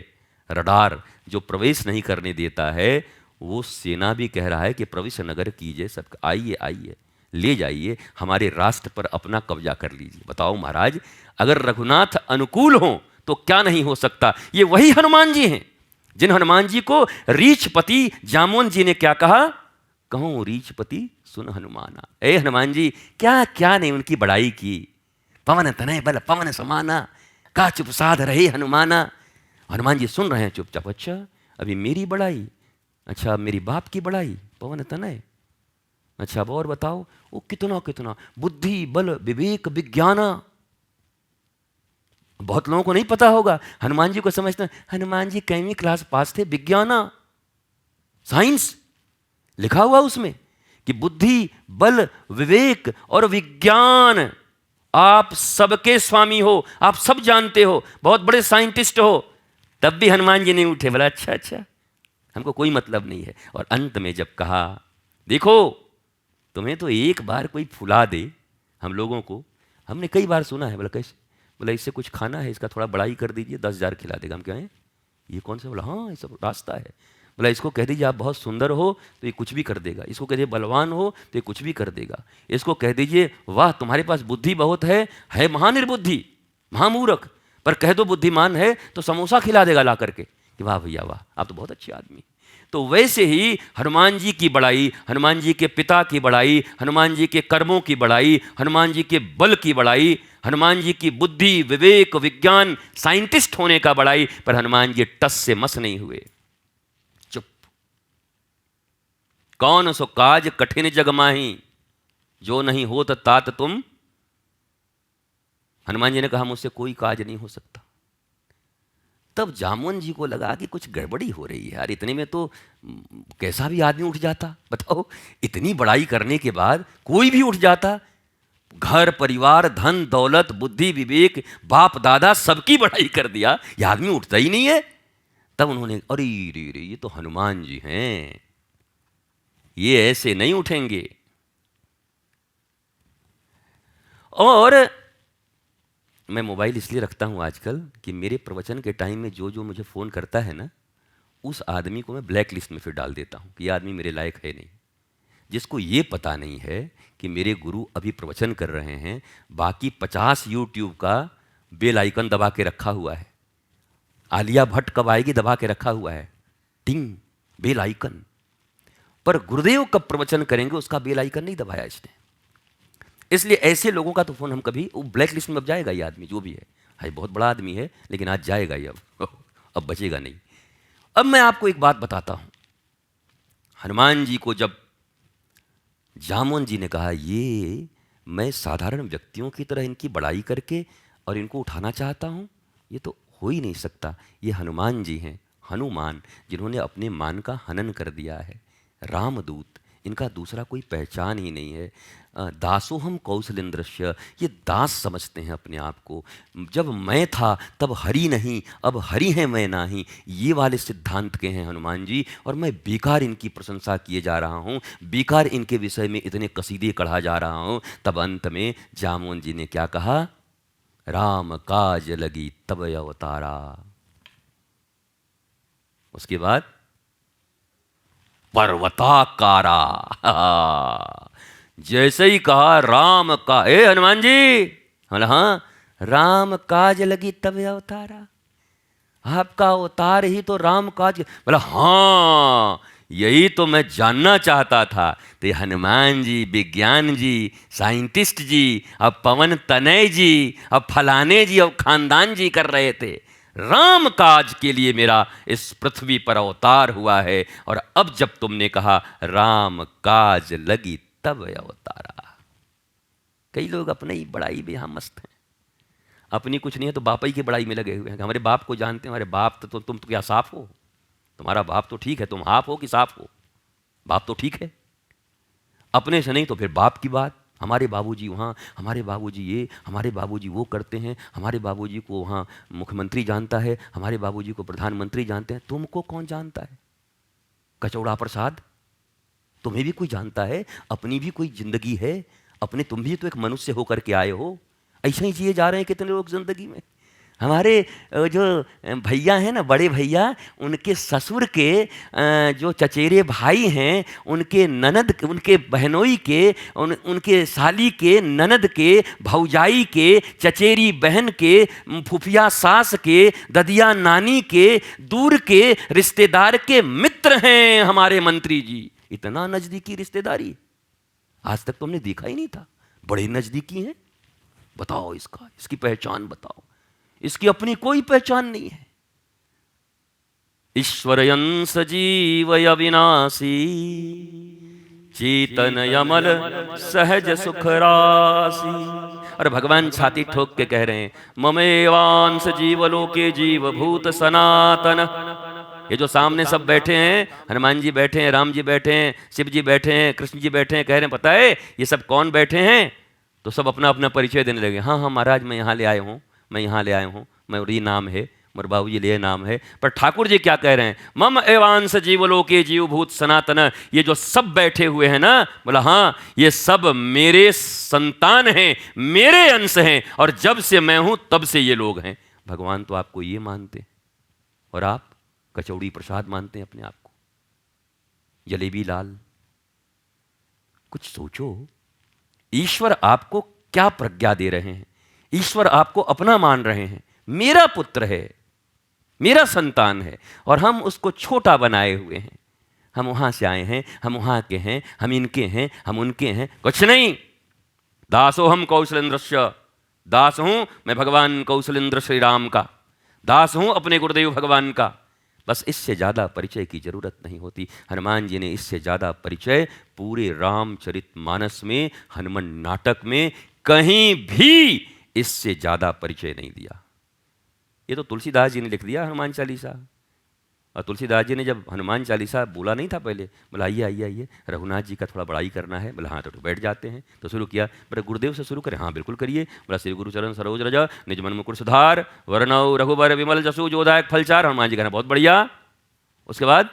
रडार, जो प्रवेश नहीं करने देता है, वो सेना भी कह रहा है कि प्रवेश नगर कीजिए सब, आइए आइए, ले जाइए, हमारे राष्ट्र पर अपना कब्जा कर लीजिए। बताओ महाराज, अगर रघुनाथ अनुकूल हो तो क्या नहीं हो सकता। ये वही हनुमान जी हैं जिन हनुमान जी को रीछपति जामोन जी ने क्या कहा? कहूं रीछपति सुन हनुमाना। ए हनुमान जी, क्या क्या ने उनकी बड़ाई की। पवन तनय बल पवन समाना, का चुप साध रहे हनुमाना। हनुमान जी सुन रहे हैं चुपचाप। अच्छा अभी मेरी बड़ाई, अच्छा मेरी बाप की बड़ाई, पवन तनय, अच्छा अब और बताओ। वो कितना कितना बुद्धि बल विवेक विज्ञाना। बहुत लोगों को नहीं पता होगा, हनुमान जी को समझते हैं हनुमान जी कईवीं क्लास पास थे, विज्ञाना, साइंस लिखा हुआ उसमें कि बुद्धि बल विवेक और विज्ञान, आप सबके स्वामी हो, आप सब जानते हो, बहुत बड़े साइंटिस्ट हो। तब भी हनुमान जी नहीं उठे, बोला अच्छा अच्छा हमको कोई मतलब नहीं है। और अंत में जब कहा, देखो तुम्हें तो एक बार कोई फुला दे, हम लोगों को, हमने कई बार सुना है। बोला कैसे? बोला इससे कुछ खाना है, इसका थोड़ा बड़ाई कर दीजिए, 10,000 खिला देगा। हम कहें ये कौन सा? बोला हाँ ये सब रास्ता है। बोला इसको कह दीजिए आप बहुत सुंदर हो तो ये कुछ भी कर देगा, इसको कह दीजिए बलवान हो तो ये कुछ भी कर देगा, इसको कह दीजिए वाह तुम्हारे पास बुद्धि बहुत है महानिर्बुद्धि महामूर्ख, पर कह दो बुद्धिमान है तो समोसा खिला देगा ला करके कि वाह भैया वाह आप तो बहुत अच्छे आदमी। तो वैसे ही हनुमान जी की बड़ाई, हनुमान जी के पिता की बड़ाई, हनुमान जी के कर्मों की बड़ाई, हनुमान जी के बल की बड़ाई, हनुमान जी की बुद्धि विवेक विज्ञान साइंटिस्ट होने का बड़ाई, पर हनुमान जी टस से मस नहीं हुए, चुप। कौन सो काज कठिन जग माही, जो नहीं होत तात तुम। हनुमान जी ने कहा मुझसे कोई काज नहीं हो सकता। तब जामुन जी को लगा कि कुछ गड़बड़ी हो रही है यार, इतने में तो कैसा भी आदमी उठ जाता। बताओ इतनी बड़ाई करने के बाद कोई भी उठ जाता, घर परिवार धन दौलत बुद्धि विवेक बाप दादा सबकी बड़ाई कर दिया, यह आदमी उठता ही नहीं है। तब उन्होंने, अरे रे रे, ये तो हनुमान जी हैं, ये ऐसे नहीं उठेंगे। और मैं मोबाइल इसलिए रखता हूं आजकल कि मेरे प्रवचन के टाइम में जो जो मुझे फ़ोन करता है ना, उस आदमी को मैं ब्लैक लिस्ट में फिर डाल देता हूं कि ये आदमी मेरे लायक है नहीं। जिसको ये पता नहीं है कि मेरे गुरु अभी प्रवचन कर रहे हैं, बाकी 50 यूट्यूब का बेल आइकन दबा के रखा हुआ है। आलिया भट्ट कब आएगी दबा के रखा हुआ है, टिंग बेल आइकन। पर गुरुदेव कब प्रवचन करेंगे उसका बेल आइकन नहीं दबाया इसने। इसलिए ऐसे लोगों का तो फोन हम कभी, वो ब्लैक लिस्ट में अब जाएगा ये आदमी जो भी है बहुत बड़ा आदमी है, लेकिन आज जाएगा ये, अब बचेगा नहीं। अब मैं आपको एक बात बताता हूं। हनुमान जी को जब जामोन जी ने कहा, ये मैं साधारण व्यक्तियों की तरह इनकी बड़ाई करके और इनको उठाना चाहता हूं, ये तो हो ही नहीं सकता। ये हनुमान जी हैं, हनुमान, जिन्होंने अपने मान का हनन कर दिया है, रामदूत, इनका दूसरा कोई पहचान ही नहीं है। दासोहम कौशलेंद्रस्य, ये दास समझते हैं अपने आप को। जब मैं था तब हरि नहीं, अब हरि है मैं नाही, ये वाले सिद्धांत के हैं हनुमान जी। और मैं बेकार इनकी प्रशंसा किए जा रहा हूँ, बेकार इनके विषय में इतने कसीदे कढ़ा जा रहा हूँ। तब अंत में जामोन जी ने क्या कहा, राम काज लगी तब अवतारा। उसके बाद पर्वताकारा। जैसे ही कहा राम का, ए हनुमान जी, बोला हाँ, राम काज लगी तब अवतारा, आपका अवतार ही तो राम काज। बोला हाँ, यही तो मैं जानना चाहता था। तो ये हनुमान जी, विज्ञान जी, साइंटिस्ट जी, अब पवन तनय जी, अब फलाने जी, अब खानदान जी कर रहे थे, राम काज के लिए मेरा इस पृथ्वी पर अवतार हुआ है। और अब जब तुमने कहा राम काज लगी तब अवतारा। कई लोग अपने ही बड़ाई में यहां मस्त हैं, अपनी कुछ नहीं है तो बाप ही की बड़ाई में लगे हुए हैं। हमारे बाप को जानते हैं, हमारे बाप तो तुम तो क्या साफ हो, तुम्हारा बाप तो ठीक है, तुम हाफ हो कि साफ हो, बाप तो ठीक है। अपने से नहीं तो फिर बाप की बात, हमारे बाबूजी वहाँ, हमारे बाबूजी ये, हमारे बाबूजी वो करते हैं, हमारे बाबूजी को वहाँ मुख्यमंत्री जानता है, हमारे बाबूजी को प्रधानमंत्री जानते हैं। तुमको कौन जानता है कचौड़ा प्रसाद? तुम्हें भी कोई जानता है? अपनी भी कोई जिंदगी है, अपने तुम भी तो एक मनुष्य होकर के आए हो। ऐसे ही जिए जा रहे हैं कितने लोग जिंदगी में। हमारे जो भैया हैं ना, बड़े भैया, उनके ससुर के जो चचेरे भाई हैं, उनके ननद, उनके बहनोई के, उनके साली के, ननद के, भौजाई के, चचेरी बहन के, फुफिया सास के, ददिया नानी के, दूर के रिश्तेदार के मित्र हैं हमारे मंत्री जी। इतना नजदीकी रिश्तेदारी आज तक तुमने देखा ही नहीं था। बड़े नजदीकी हैं। बताओ इसका, इसकी पहचान बताओ। इसकी अपनी कोई पहचान नहीं है। ईश्वरयंस जीवय अविनाशी, चेतन यमल सहज सुख राशि। और भगवान छाती ठोक के कह रहे हैं, ममेवांश जीवलोके जीवभूत सनातन। ये जो सामने सब बैठे हैं, हनुमान जी बैठे हैं, राम जी बैठे हैं, शिव जी बैठे हैं, कृष्ण जी बैठे हैं, कह रहे हैं पता है ये सब कौन बैठे हैं? तो सब अपना अपना परिचय देने लगे। हाँ हाँ महाराज, मैं यहाँ ले आया हूँ, मैं यहाँ ले आया हूँ, मेरी नाम है, मेरे बाबू जी ले नाम है। पर ठाकुर जी क्या कह रहे हैं, मम एवांश जीवलोके जीवभूत सनातन। ये जो सब बैठे हुए हैं ना, बोला हाँ, ये सब मेरे संतान हैं, मेरे अंश हैं, और जब से मैं हूं तब से ये लोग हैं। भगवान तो आपको ये मानते हैं और आप कचौड़ी प्रसाद मानते हैं अपने आप को, जलेबी लाल। कुछ सोचो, ईश्वर आपको क्या प्रज्ञा दे रहे हैं। ईश्वर आपको अपना मान रहे हैं, मेरा पुत्र है, मेरा संतान है, और हम उसको छोटा बनाए हुए हैं। हम वहां से आए हैं, हम वहां के हैं, हम इनके हैं, हम उनके हैं, कुछ नहीं। दासोहम कौशलेंद्रस्य, दास हूं मैं भगवान कौशलेंद्र श्री राम का, दास हूं अपने गुरुदेव भगवान का। बस इससे ज़्यादा परिचय की जरूरत नहीं होती। हनुमान जी ने इससे ज़्यादा परिचय पूरे रामचरितमानस में, हनुमान नाटक में कहीं भी इससे ज़्यादा परिचय नहीं दिया। ये तो तुलसीदास जी ने लिख दिया हनुमान चालीसा। और तुलसीदास जी ने जब हनुमान चालीसा बोला नहीं था पहले, बोला आइए आइए आइए रघुनाथ जी का थोड़ा बड़ाई करना है। बोला हाँ, तो बैठ जाते हैं। तो शुरू किया, बोला गुरुदेव से शुरू करें? हाँ बिल्कुल करिए। बोला श्री गुरुचरण सरोज रज निज मन मुकुर सुधार वरनौ रघुबर विमल जसु जोदायक फलचार। हनुमान जी कहना बहुत बढ़िया। उसके बाद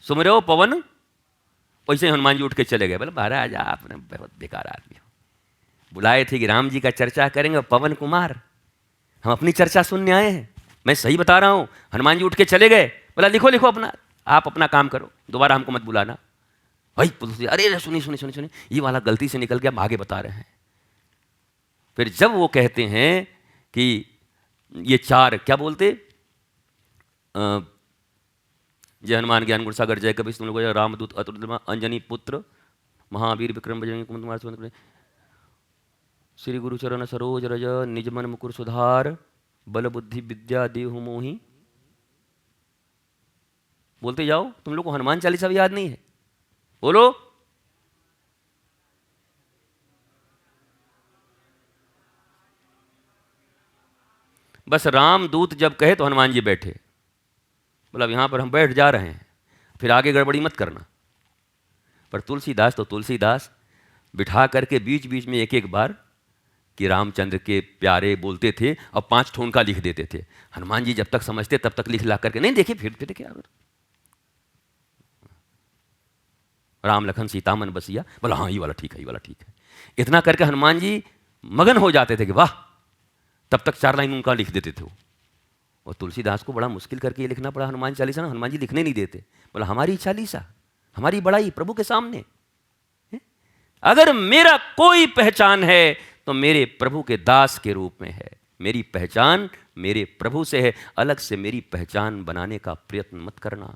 सुमिरो पवन, वैसे ही हनुमान जी उठ के चले गए। बोले महाराज आपने बहुत बेकार आदमी हो, बुलाए थे कि राम जी का चर्चा करेंगे, पवन कुमार हम अपनी चर्चा सुनने आए हैं। मैं सही बता रहा हूं। हनुमान जी उठ के चले गए। बोला लिखो लिखो अपना, आप अपना काम करो, दोबारा हमको मत बुलाना। भाई तुलसी, अरे सुनी सुनी सुनी सुनी, ये वाला गलती से निकल गया, हम आगे बता रहे हैं। फिर जब वो कहते हैं कि ये चार क्या बोलते, जय हनुमान ज्ञान गुण सागर जय कपीस तुम लोग रामदूत अतुल अंजनी पुत्र महावीर विक्रम बजरंगी कुमंत श्री गुरुचरण सरोज रज निज मन मुकुर सुधार बल बुद्धि विद्या देहु मोहि। बोलते जाओ, तुम लोग को हनुमान चालीसा भी याद नहीं है? बोलो। बस रामदूत जब कहे तो हनुमान जी बैठे। बोला यहां पर हम बैठ जा रहे हैं, फिर आगे गड़बड़ी मत करना। पर तुलसीदास तो तुलसीदास बिठा करके बीच बीच में एक एक बार कि रामचंद्र के प्यारे बोलते थे और 5 ठोन का लिख देते थे। हनुमान जी जब तक समझते तब तक लिख ला करके नहीं, देखिए फिर क्या राम लखन सीता मन बसिया। बोला हाँ ये वाला ठीक है, ये वाला ठीक है। इतना करके हनुमान जी मगन हो जाते थे कि वाह, तब तक 4 लाइन उनका लिख देते थे वो। और तुलसीदास को बड़ा मुश्किल करके ये लिखना पड़ा हनुमान चालीसा ना, हनुमान जी लिखने नहीं देते। बोला हमारी चालीसा, हमारी बड़ाई प्रभु के सामने, अगर मेरा कोई पहचान है तो मेरे प्रभु के दास के रूप में है। मेरी पहचान मेरे प्रभु से है, अलग से मेरी पहचान बनाने का प्रयत्न मत करना।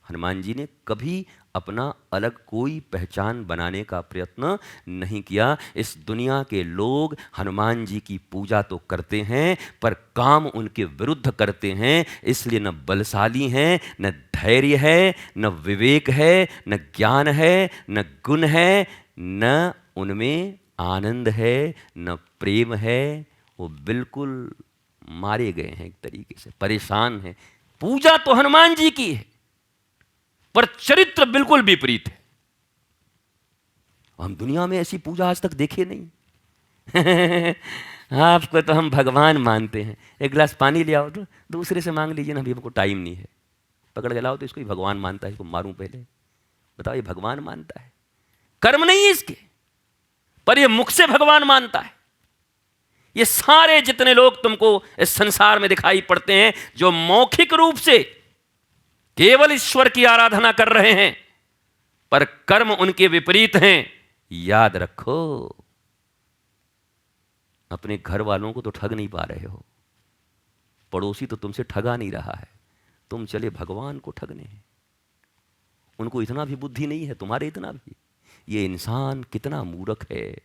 हनुमान जी ने कभी अपना अलग कोई पहचान बनाने का प्रयत्न नहीं किया। इस दुनिया के लोग हनुमान जी की पूजा तो करते हैं पर काम उनके विरुद्ध करते हैं, इसलिए न बलशाली हैं, न धैर्य है, न विवेक है, न ज्ञान है, न गुण है, न उनमें आनंद है, न प्रेम है। वो बिल्कुल मारे गए हैं, एक तरीके से परेशान हैं। पूजा तो हनुमान जी की है पर चरित्र बिल्कुल विपरीत है। हम दुनिया में ऐसी पूजा आज तक देखे नहीं। आपको तो हम भगवान मानते हैं, एक गिलास पानी ले आओ तो दूसरे से मांग लीजिए ना, अभी हमको टाइम नहीं है। पकड़ के लाओ तो इसको ही भगवान मानता है, इसको मारूं पहले। बताओ, ये भगवान मानता है? कर्म नहीं है इसके, पर ये मुख से भगवान मानता है। ये सारे जितने लोग तुमको इस संसार में दिखाई पड़ते हैं, जो मौखिक रूप से केवल ईश्वर की आराधना कर रहे हैं पर कर्म उनके विपरीत हैं, याद रखो अपने घर वालों को तो ठग नहीं पा रहे हो, पड़ोसी तो तुमसे ठगा नहीं रहा है, तुम चले भगवान को ठगने। उनको इतना भी बुद्धि नहीं है, तुम्हारे इतना भी। ये इंसान कितना मूर्ख है,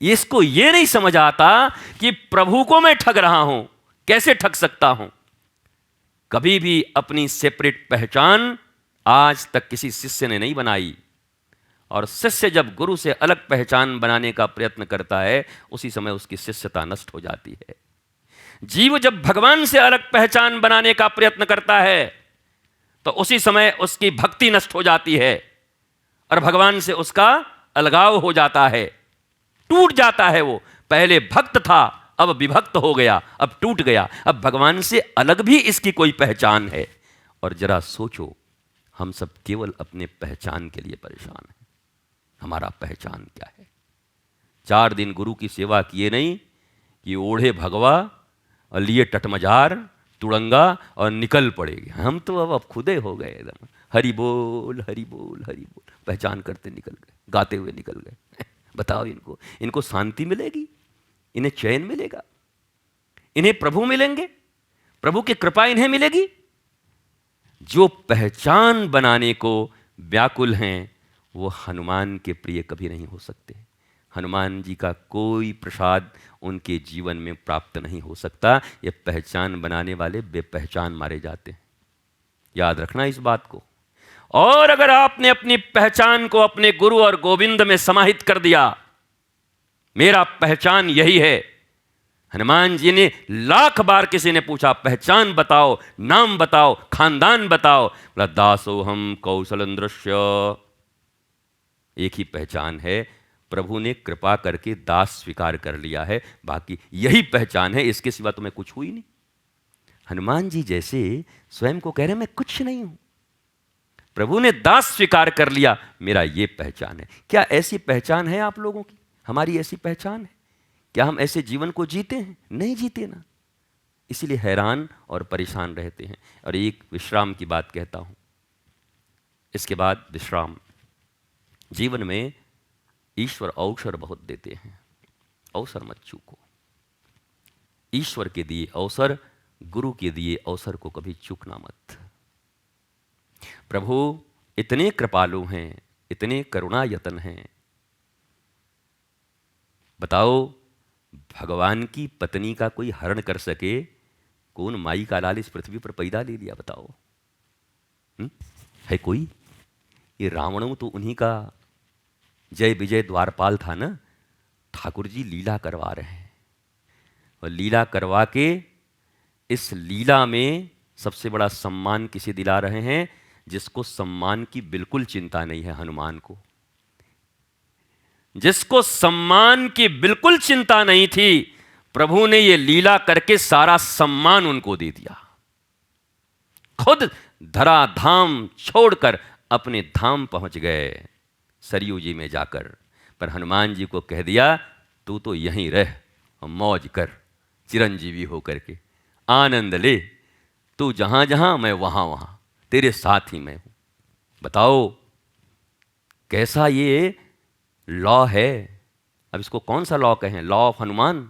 इसको ये नहीं समझ आता कि प्रभु को मैं ठग रहा हूं, कैसे ठग सकता हूं। कभी भी अपनी सेपरेट पहचान आज तक किसी शिष्य ने नहीं बनाई, और शिष्य जब गुरु से अलग पहचान बनाने का प्रयत्न करता है उसी समय उसकी शिष्यता नष्ट हो जाती है। जीव जब भगवान से अलग पहचान बनाने का प्रयत्न करता है तो उसी समय उसकी भक्ति नष्ट हो जाती है और भगवान से उसका अलगाव हो जाता है, टूट जाता है। वो पहले भक्त था, अब विभक्त हो गया, अब टूट गया, अब भगवान से अलग भी इसकी कोई पहचान है। और जरा सोचो, हम सब केवल अपने पहचान के लिए परेशान हैं। हमारा पहचान क्या है? 4 दिन गुरु की सेवा किए नहीं कि ओढ़े भगवा और लिए टटमजार तुड़ंगा और निकल पड़ेगी। हम तो अब खुदे हो गए एकदम, हरि बोल हरि बोल हरि बोल, पहचान करते निकल गए, गाते हुए निकल गए। बताओ, इनको शांति मिलेगी? इन्हें चैन मिलेगा? इन्हें प्रभु मिलेंगे? प्रभु की कृपा इन्हें मिलेगी? जो पहचान बनाने को व्याकुल हैं वो हनुमान के प्रिय कभी नहीं हो सकते। हनुमान जी का कोई प्रसाद उनके जीवन में प्राप्त नहीं हो सकता। ये पहचान बनाने वाले बेपहचान मारे जाते हैं, याद रखना इस बात को। और अगर आपने अपनी पहचान को अपने गुरु और गोविंद में समाहित कर दिया, मेरा पहचान यही है, हनुमान जी ने लाख बार किसी ने पूछा पहचान बताओ, नाम बताओ, खानदान बताओ, बोला दासो हम कौशलेंद्रस्य। एक ही पहचान है, प्रभु ने कृपा करके दास स्वीकार कर लिया है, बाकी यही पहचान है, इसके सिवा तुम्हें कुछ हुई नहीं। हनुमान जी जैसे स्वयं को कह रहे मैं कुछ नहीं हूं, प्रभु ने दास स्वीकार कर लिया, मेरा ये पहचान है। क्या ऐसी पहचान है आप लोगों की? हमारी ऐसी पहचान है? क्या हम ऐसे जीवन को जीते हैं? नहीं जीते ना, इसीलिए हैरान और परेशान रहते हैं। और एक विश्राम की बात कहता हूं, इसके बाद विश्राम। जीवन में ईश्वर अवसर बहुत देते हैं, अवसर मत चूको। ईश्वर के दिए अवसर, गुरु के दिए अवसर को कभी चूकना मत। प्रभु इतने कृपालु हैं, इतने करुणायतन हैं। बताओ, भगवान की पत्नी का कोई हरण कर सके? कौन माई का लाल इस पृथ्वी पर पैदा ले लिया बताओ? है कोई? ये रावण तो उन्हीं का जय विजय द्वारपाल था ना। ठाकुर जी लीला करवा रहे हैं, और लीला करवा के इस लीला में सबसे बड़ा सम्मान किसे दिला रहे हैं? जिसको सम्मान की बिल्कुल चिंता नहीं है, हनुमान को। जिसको सम्मान की बिल्कुल चिंता नहीं थी, प्रभु ने यह लीला करके सारा सम्मान उनको दे दिया। खुद धरा धाम छोड़कर अपने धाम पहुंच गए सरयू जी में जाकर। पर हनुमान जी को कह दिया तू तो यहीं रह और मौज कर, चिरंजीवी होकर के आनंद ले। तू जहां जहां, मैं वहां वहां, तेरे साथ ही मैं हूं। बताओ कैसा ये लॉ है। अब इसको कौन सा लॉ कहें? लॉ ऑफ हनुमान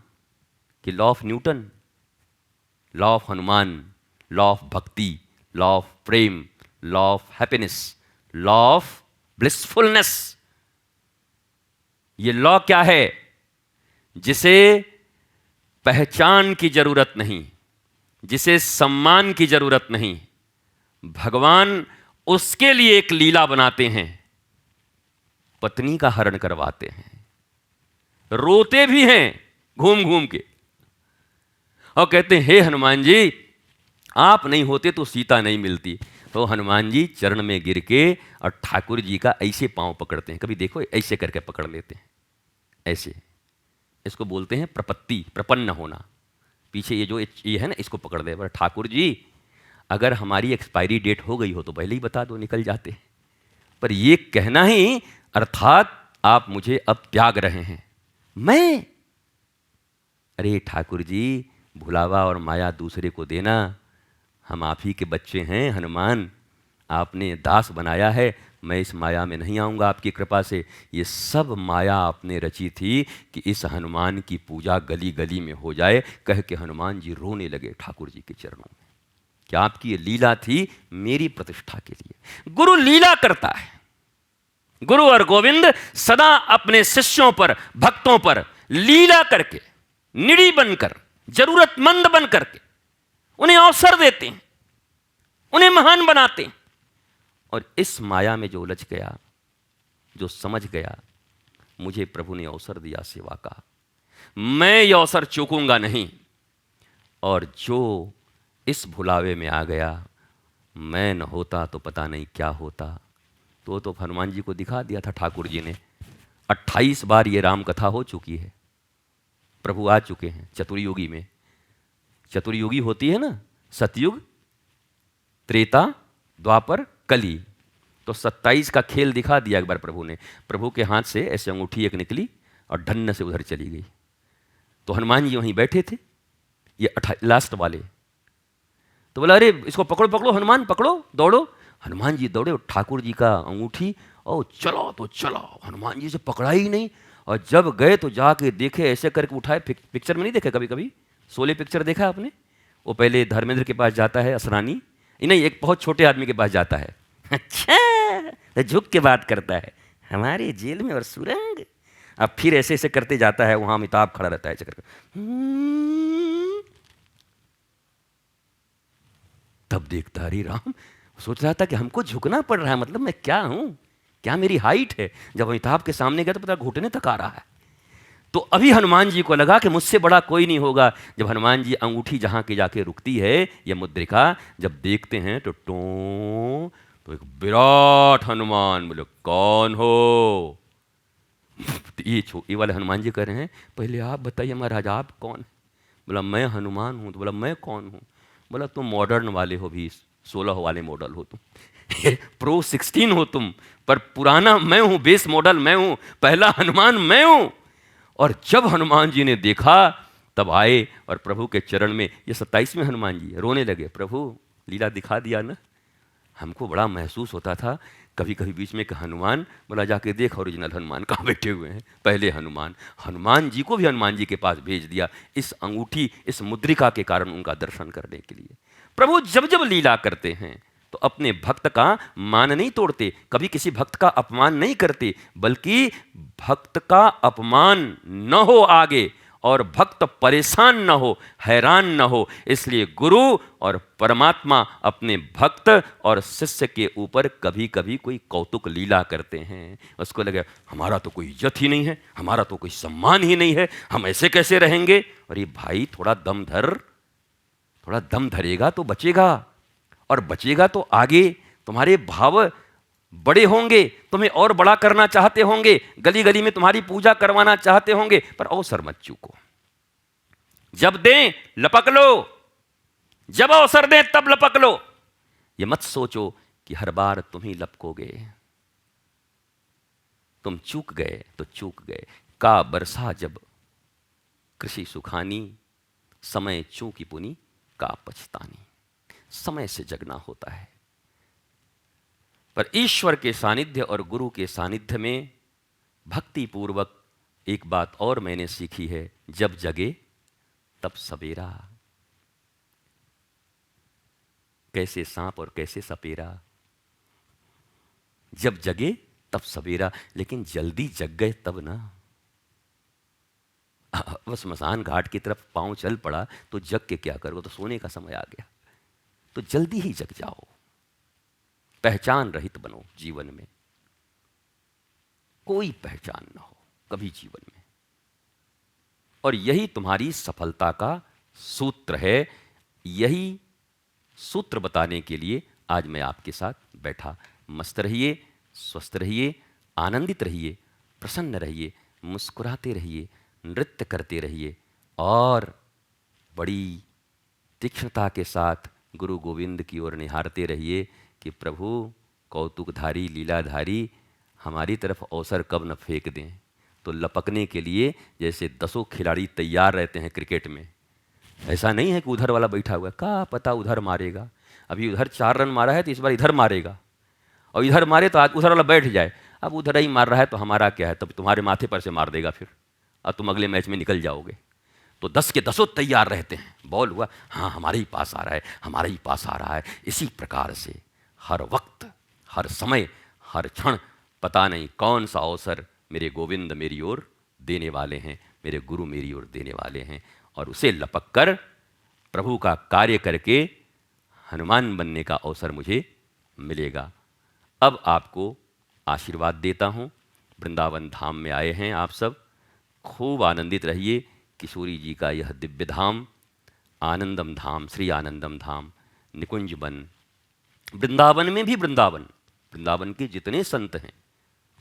कि law of Newton? Law of Hanuman, law of bhakti, law of prem, law of happiness, law of blissfulness. ये लॉ क्या है? जिसे पहचान की जरूरत नहीं, जिसे सम्मान की जरूरत नहीं, भगवान उसके लिए एक लीला बनाते हैं, पत्नी का हरण करवाते हैं, रोते भी हैं घूम घूम के, और कहते हैं हे हनुमान जी, आप नहीं होते तो सीता नहीं मिलती। तो हनुमान जी चरण में गिर के और ठाकुर जी का ऐसे पांव पकड़ते हैं। कभी देखो ऐसे करके पकड़ लेते हैं, ऐसे। इसको बोलते हैं प्रपत्ति, प्रपन्न होना। पीछे ये जो ये है ना, इसको पकड़ दे। पर ठाकुर जी अगर हमारी एक्सपायरी डेट हो गई हो तो पहले ही बता दो, निकल जाते हैं। पर ये कहना ही अर्थात आप मुझे अब त्याग रहे हैं। मैं? अरे ठाकुर जी, भुलावा और माया दूसरे को देना। हम आप ही के बच्चे हैं हनुमान, आपने दास बनाया है। मैं इस माया में नहीं आऊँगा आपकी कृपा से। ये सब माया आपने रची थी कि इस हनुमान की पूजा गली गली में हो जाए। कह के हनुमान जी रोने लगे ठाकुर जी के चरणों में। क्या आपकी ये लीला थी मेरी प्रतिष्ठा के लिए? गुरु लीला करता है। गुरु और गोविंद सदा अपने शिष्यों पर, भक्तों पर लीला करके, निडी बनकर, जरूरतमंद बन करके उन्हें अवसर देते हैं, उन्हें महान बनाते हैं। और इस माया में जो उलझ गया, जो समझ गया, मुझे प्रभु ने अवसर दिया सेवा का, मैं ये अवसर चूकूंगा नहीं। और जो इस भुलावे में आ गया, मैं न होता तो पता नहीं क्या होता। तो हनुमान जी को दिखा दिया था ठाकुर जी ने। 28 बार ये राम कथा हो चुकी है, प्रभु आ चुके हैं चतुर्युगी में। चतुर्युगी होती है ना, सतयुग, त्रेता, द्वापर, कली। तो 27 का खेल दिखा दिया एक बार प्रभु ने। प्रभु के हाथ से ऐसे अंगूठी एक निकली और ढन्न से उधर चली गई। तो हनुमान जी वहीं बैठे थे, ये लास्ट वाले। तो बोला अरे इसको पकड़ो पकड़ो हनुमान, पकड़ो, दौड़ो। हनुमान जी दौड़े, ठाकुर जी का अंगूठी, और चलो तो चलो। हनुमान जी से पकड़ा ही नहीं। और जब गए तो जाके देखे, ऐसे करके उठाए। पिक्चर में नहीं देखा कभी कभी? शोले पिक्चर देखा आपने? वो पहले धर्मेंद्र के पास जाता है असरानी, नहीं, एक बहुत छोटे आदमी के पास जाता है। अच्छा, तो झुक के बात करता है, हमारे जेल में और सुरंग। अब फिर ऐसे ऐसे करते जाता है, वहां अमिताभ खड़ा रहता है ऐसे करके। तब देखता अरे राम, सोच रहा था कि हमको झुकना पड़ रहा है, मतलब मैं क्या हूं, क्या मेरी हाइट है? जब अमिताभ के सामने गया तो पता घुटने तक आ रहा है। तो अभी हनुमान जी को लगा कि मुझसे बड़ा कोई नहीं होगा। जब हनुमान जी अंगूठी जहाँ के जाके रुकती है, ये मुद्रिका जब देखते हैं तो तो एक विराट हनुमान। बोले कौन हो? तो ये वाले हनुमान जी कह रहे हैं, पहले आप बताइए महाराज आप कौन? बोला मैं हनुमान हूँ। तो बोला मैं कौन हूँ? बोला तुम मॉडर्न वाले हो, भी 16 वाले मॉडल हो तुम, प्रो 16 हो तुम, पर पुराना मैं हूँ, बेस मॉडल मैं हूँ, पहला हनुमान मैं हूँ। और जब हनुमान जी ने देखा तब आए और प्रभु के चरण में, ये 27वें हनुमान जी रोने लगे, प्रभु लीला दिखा दिया ना। हमको बड़ा महसूस होता था कभी कभी बीच में कि हनुमान, बोला जाके देख ओरिजिनल हनुमान कहाँ बैठे हुए हैं, पहले हनुमान। हनुमान जी को भी हनुमान जी के पास भेज दिया इस अंगूठी, इस मुद्रिका के कारण उनका दर्शन करने के लिए। प्रभु जब जब लीला करते हैं तो अपने भक्त का मान नहीं तोड़ते, कभी किसी भक्त का अपमान नहीं करते, बल्कि भक्त का अपमान न हो आगे और भक्त परेशान न हो, हैरान न हो, इसलिए गुरु और परमात्मा अपने भक्त और शिष्य के ऊपर कभी कभी कोई कौतुक लीला करते हैं। उसको लगे हमारा तो कोई इज्जत ही नहीं है, हमारा तो कोई सम्मान ही नहीं है, हम ऐसे कैसे रहेंगे? अरे भाई थोड़ा दम धर, थोड़ा दम धरेगा तो बचेगा, और बचेगा तो आगे तुम्हारे भाव बड़े होंगे, तुम्हें और बड़ा करना चाहते होंगे, गली गली में तुम्हारी पूजा करवाना चाहते होंगे, पर अवसर मत चूको। जब दें लपक लो, जब अवसर दें तब लपक लो। ये मत सोचो कि हर बार तुम ही लपकोगे। तुम चूक गए तो चूक गए। का बरसा जब कृषि सुखानी, समय चूकी पुनी का पछतानी। समय से जगना होता है, पर ईश्वर के सानिध्य और गुरु के सानिध्य में भक्ति पूर्वक एक बात और मैंने सीखी है, जब जगे तब सवेरा। कैसे सांप और कैसे सपेरा, जब जगे तब सवेरा, लेकिन जल्दी जग गए तब ना। बस स्मशान घाट की तरफ पांव चल पड़ा तो जग के क्या करोगे, तो सोने का समय आ गया। तो जल्दी ही जग जाओ, पहचान रहित बनो जीवन में, कोई पहचान ना हो कभी जीवन में। और यही तुम्हारी सफलता का सूत्र है। यही सूत्र बताने के लिए आज मैं आपके साथ बैठा। मस्त रहिए, स्वस्थ रहिए, आनंदित रहिए, प्रसन्न रहिए, मुस्कुराते रहिए, नृत्य करते रहिए, और बड़ी तीक्ष्णता के साथ गुरु गोविंद की ओर निहारते रहिए कि प्रभु कौतुकधारी, लीलाधारी, हमारी तरफ अवसर कब न फेंक दें। तो लपकने के लिए जैसे 10 खिलाड़ी तैयार रहते हैं क्रिकेट में, ऐसा नहीं है कि उधर वाला बैठा हुआ है, क्या पता उधर मारेगा, अभी उधर 4 रन मारा है तो इस बार इधर मारेगा, और इधर मारे तो उधर वाला बैठ जाए, अब उधर ही मार रहा है तो हमारा क्या है, तब तुम्हारे माथे पर से मार देगा फिर, और तुम अगले मैच में निकल जाओगे। तो 10 के 10 तैयार रहते हैं, बॉल हुआ, हाँ हमारे ही पास आ रहा है, हमारे ही पास आ रहा है। इसी प्रकार से हर वक्त, हर समय, हर क्षण पता नहीं कौन सा अवसर मेरे गोविंद मेरी ओर देने वाले हैं, मेरे गुरु मेरी ओर देने वाले हैं, और उसे लपक कर प्रभु का कार्य करके हनुमान बनने का अवसर मुझे मिलेगा। अब आपको आशीर्वाद देता हूँ। वृंदावन धाम में आए हैं आप सब, खूब आनंदित रहिए। किशोरी जी का यह दिव्य धाम, आनंदम धाम, श्री आनंदम धाम, निकुंज वन, वृंदावन में भी वृंदावन, वृंदावन के जितने संत हैं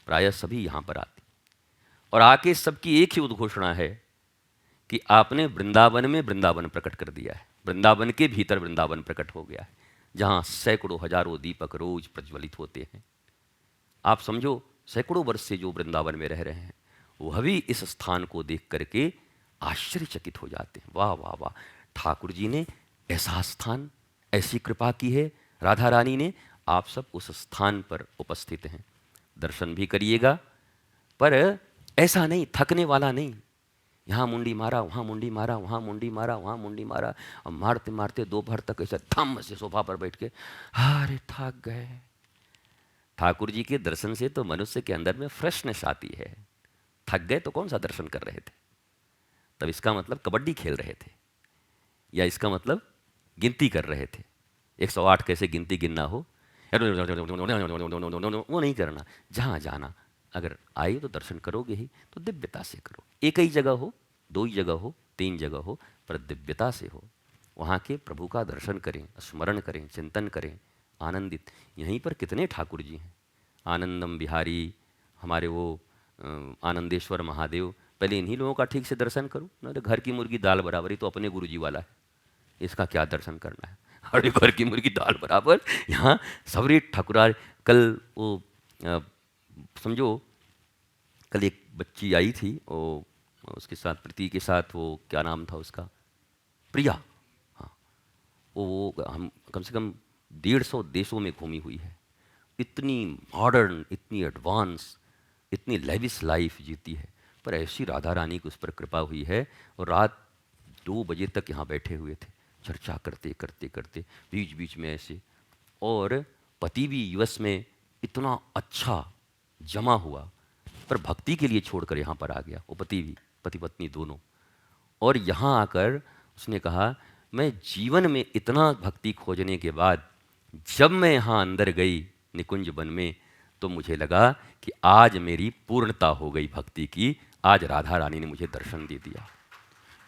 प्रायः सभी यहाँ पर आते, और आके सबकी एक ही उद्घोषणा है कि आपने वृंदावन में वृंदावन प्रकट कर दिया है, वृंदावन के भीतर वृंदावन प्रकट हो गया है, जहाँ सैकड़ों हजारों दीपक रोज प्रज्वलित होते हैं। आप समझो सैकड़ों वर्ष से जो वृंदावन में रह रहे हैं वह भी इस स्थान को देख करके आश्चर्यचकित हो जाते हैं। वाह वाह वाह, ठाकुर जी ने ऐसा स्थान, ऐसी कृपा की है, राधा रानी ने, आप सब उस स्थान पर उपस्थित हैं। दर्शन भी करिएगा, पर ऐसा नहीं, थकने वाला नहीं, यहाँ मुंडी मारा, वहाँ मुंडी मारा, वहाँ मुंडी मारा, वहाँ मुंडी मारा, और मारते मारते दोपहर तक ऐसे थम से सोफा पर बैठ के अरे थक गए। ठाकुर जी के दर्शन से तो मनुष्य के अंदर में फ्रेशनेस आती है। थक गए तो कौन सा दर्शन कर रहे थे? तब इसका मतलब कबड्डी खेल रहे थे, या इसका मतलब गिनती कर रहे थे। 108 कैसे गिनती गिनना हो, वो नहीं करना। जहाँ जाना अगर आए तो दर्शन करोगे ही तो दिव्यता से करो। एक ही जगह हो, दो ही जगह हो, तीन जगह हो, पर दिव्यता से हो। वहाँ के प्रभु का दर्शन करें, स्मरण करें, चिंतन करें, आनंदित। यहीं पर कितने ठाकुर जी हैं, आनंदम बिहारी, हमारे वो आनंदेश्वर महादेव। पहले इन्हीं लोगों का ठीक से दर्शन करो। ना तो घर की मुर्गी दाल बराबरी तो अपने गुरुजी वाला है, इसका क्या दर्शन करना है। अरे घर की मुर्गी दाल बराबर, यहाँ सबरी ठाकुरार। कल वो समझो, कल एक बच्ची आई थी, वो उसके साथ प्रीति के साथ, वो क्या नाम था उसका, प्रिया। हाँ, वो हम कम से कम 150 देशों में घूमी हुई है। इतनी मॉडर्न, इतनी एडवांस, इतनी लेविस लाइफ जीती है, पर ऐसी राधा रानी की उस पर कृपा हुई है। और रात 2 बजे तक यहाँ बैठे हुए थे, चर्चा करते करते करते, बीच बीच में ऐसे। और पति भी यूएस में इतना अच्छा जमा हुआ, पर भक्ति के लिए छोड़कर यहाँ पर आ गया, वो पति भी, पति पत्नी दोनों। और यहाँ आकर उसने कहा, मैं जीवन में इतना भक्ति खोजने के बाद जब मैं यहाँ अंदर गई निकुंज वन में, तो मुझे लगा कि आज मेरी पूर्णता हो गई भक्ति की, आज राधा रानी ने मुझे दर्शन दे दिया।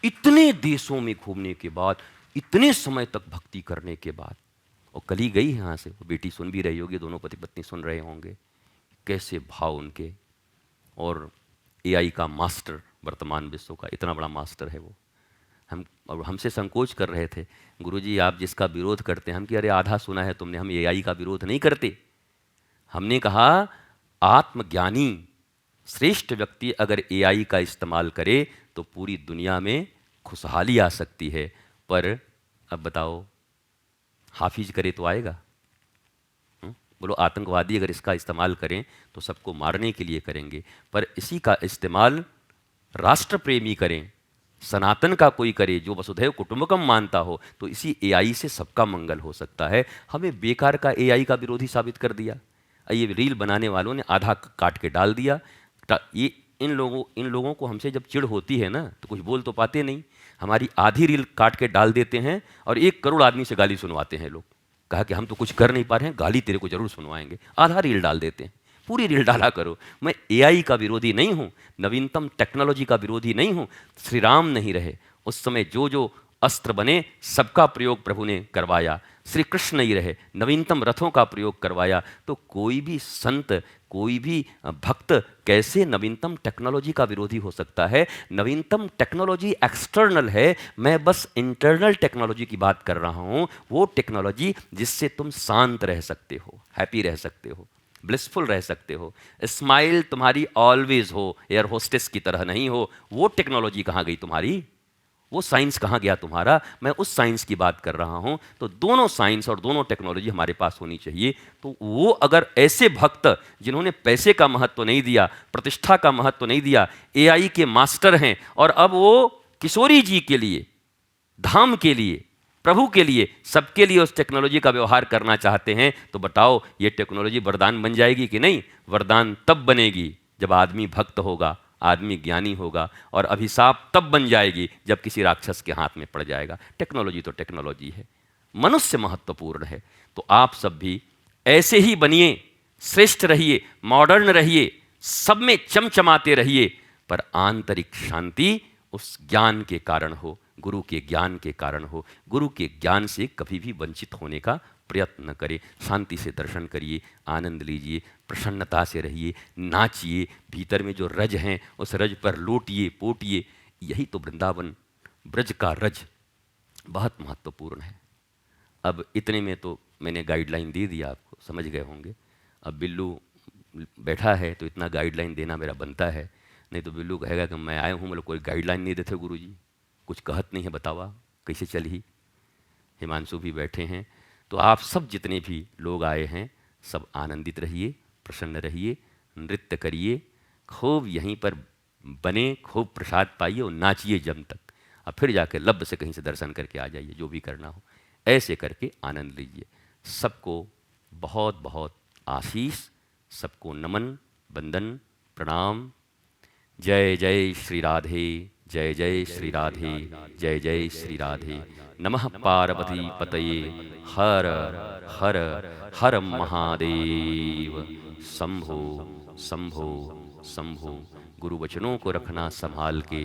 इतने देशों में घूमने के बाद, इतने समय तक भक्ति करने के बाद, और कल ही गई यहाँ से, वो बेटी सुन भी रही होगी, दोनों पति पत्नी सुन रहे होंगे, कैसे भाव उनके। और एआई का मास्टर, वर्तमान विश्व का इतना बड़ा मास्टर है वो। हम और हमसे संकोच कर रहे थे, गुरुजी आप जिसका विरोध करते हैं। हम कि अरे आधा सुना है तुमने, हम एआई का विरोध नहीं करते। हमने कहा आत्मज्ञानी श्रेष्ठ व्यक्ति अगर एआई का इस्तेमाल करे तो पूरी दुनिया में खुशहाली आ सकती है। पर अब बताओ, हाफिज करे तो आएगा? बोलो, आतंकवादी अगर इसका इस्तेमाल करें तो सबको मारने के लिए करेंगे, पर इसी का इस्तेमाल राष्ट्र प्रेमी करें, सनातन का कोई करे जो वसुधैव कुटुंबकम मानता हो, तो इसी एआई से सबका मंगल हो सकता है। हमें बेकार का एआई का विरोधी साबित कर दिया। ये रील बनाने वालों ने आधा काट के डाल दिया। ये इन लोगों को हमसे जब चिढ़ होती है ना, तो कुछ बोल तो पाते नहीं। हमारी आधी रील काट के डाल देते हैं और 1 करोड़ आदमी से गाली सुनवाते हैं लोग। कहा कि हम तो कुछ कर नहीं पा रहे हैं, गाली तेरे को जरूर सुनवाएंगे। आधा रील डाल देते हैं, पूरी रील डाला करो। मैं एआई का विरोधी नहीं हूँ, नवीनतम टेक्नोलॉजी का विरोधी नहीं हूँ। श्री राम नहीं रहे उस समय जो जो अस्त्र बने सबका प्रयोग प्रभु ने करवाया। श्री कृष्ण नहीं रहे, नवीनतम रथों का प्रयोग करवाया। तो कोई भी संत, कोई भी भक्त कैसे नवीनतम टेक्नोलॉजी का विरोधी हो सकता है? नवीनतम टेक्नोलॉजी एक्सटर्नल है, मैं बस इंटरनल टेक्नोलॉजी की बात कर रहा हूँ। वो टेक्नोलॉजी जिससे तुम शांत रह सकते हो, हैप्पी रह सकते हो, ब्लिसफुल रह सकते हो, स्माइल तुम्हारी ऑलवेज हो, एयर होस्टेस की तरह नहीं हो। वो टेक्नोलॉजी कहाँ गई तुम्हारी? वो साइंस कहाँ गया तुम्हारा? मैं उस साइंस की बात कर रहा हूँ। तो दोनों साइंस और दोनों टेक्नोलॉजी हमारे पास होनी चाहिए। तो वो अगर ऐसे भक्त जिन्होंने पैसे का महत्व नहीं दिया, प्रतिष्ठा का महत्व नहीं दिया, एआई के मास्टर हैं, और अब वो किशोरी जी के लिए, धाम के लिए, प्रभु के लिए, सबके लिए उस टेक्नोलॉजी का व्यवहार करना चाहते हैं, तो बताओ ये टेक्नोलॉजी वरदान बन जाएगी कि नहीं? वरदान तब बनेगी जब आदमी भक्त होगा, आदमी ज्ञानी होगा, और अभिशाप तब बन जाएगी जब किसी राक्षस के हाथ में पड़ जाएगा। टेक्नोलॉजी तो टेक्नोलॉजी है, मनुष्य महत्वपूर्ण है। तो आप सब भी ऐसे ही बनिए, श्रेष्ठ रहिए, मॉडर्न रहिए, सब में चमचमाते रहिए, पर आंतरिक शांति उस ज्ञान के कारण हो, गुरु के ज्ञान के कारण हो। गुरु के ज्ञान से कभी भी वंचित होने का प्रयत्न न करें। शांति से दर्शन करिए, आनंद लीजिए, प्रसन्नता से रहिए, नाचिए, भीतर में जो रज हैं उस रज पर लोटिए पोटिए। यही तो वृंदावन ब्रज का रज बहुत महत्वपूर्ण है। अब इतने में तो मैंने गाइडलाइन दे दिया, आपको समझ गए होंगे। अब बिल्लू बैठा है तो इतना गाइडलाइन देना मेरा बनता है, नहीं तो बिल्लू कहेगा कि मैं आया हूँ, मतलब कोई गाइडलाइन नहीं देते गुरुजी, कुछ कहत नहीं है, बतावा कैसे चली। हिमांशु भी बैठे हैं। तो आप सब जितने भी लोग आए हैं, सब आनंदित रहिए, प्रसन्न रहिए, नृत्य करिए, खूब यहीं पर बने, खूब प्रसाद पाइए और नाचिए जम तक, और फिर जाकर लब से कहीं से दर्शन करके आ जाइए, जो भी करना हो। ऐसे करके आनंद लीजिए। सबको बहुत बहुत आशीष, सबको नमन, वंदन, प्रणाम। जय जय श्री राधे, जय जय श्री राधे, जय जय श्री राधे। नमः पार्वती पतये, हर हर हर महादेव। शंभो शंभो शंभो। गुरु वचनों को रखना संभाल के,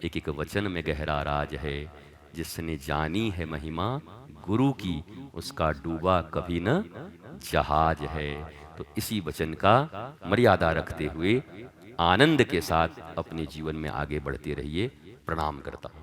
एक एक वचन में गहरा राज है। जिसने जानी है महिमा गुरु की, उसका डूबा कभी न जहाज है। तो इसी वचन का मर्यादा रखते हुए आनंद के साथ अपने जीवन में आगे बढ़ते रहिए। प्रणाम करता हूँ।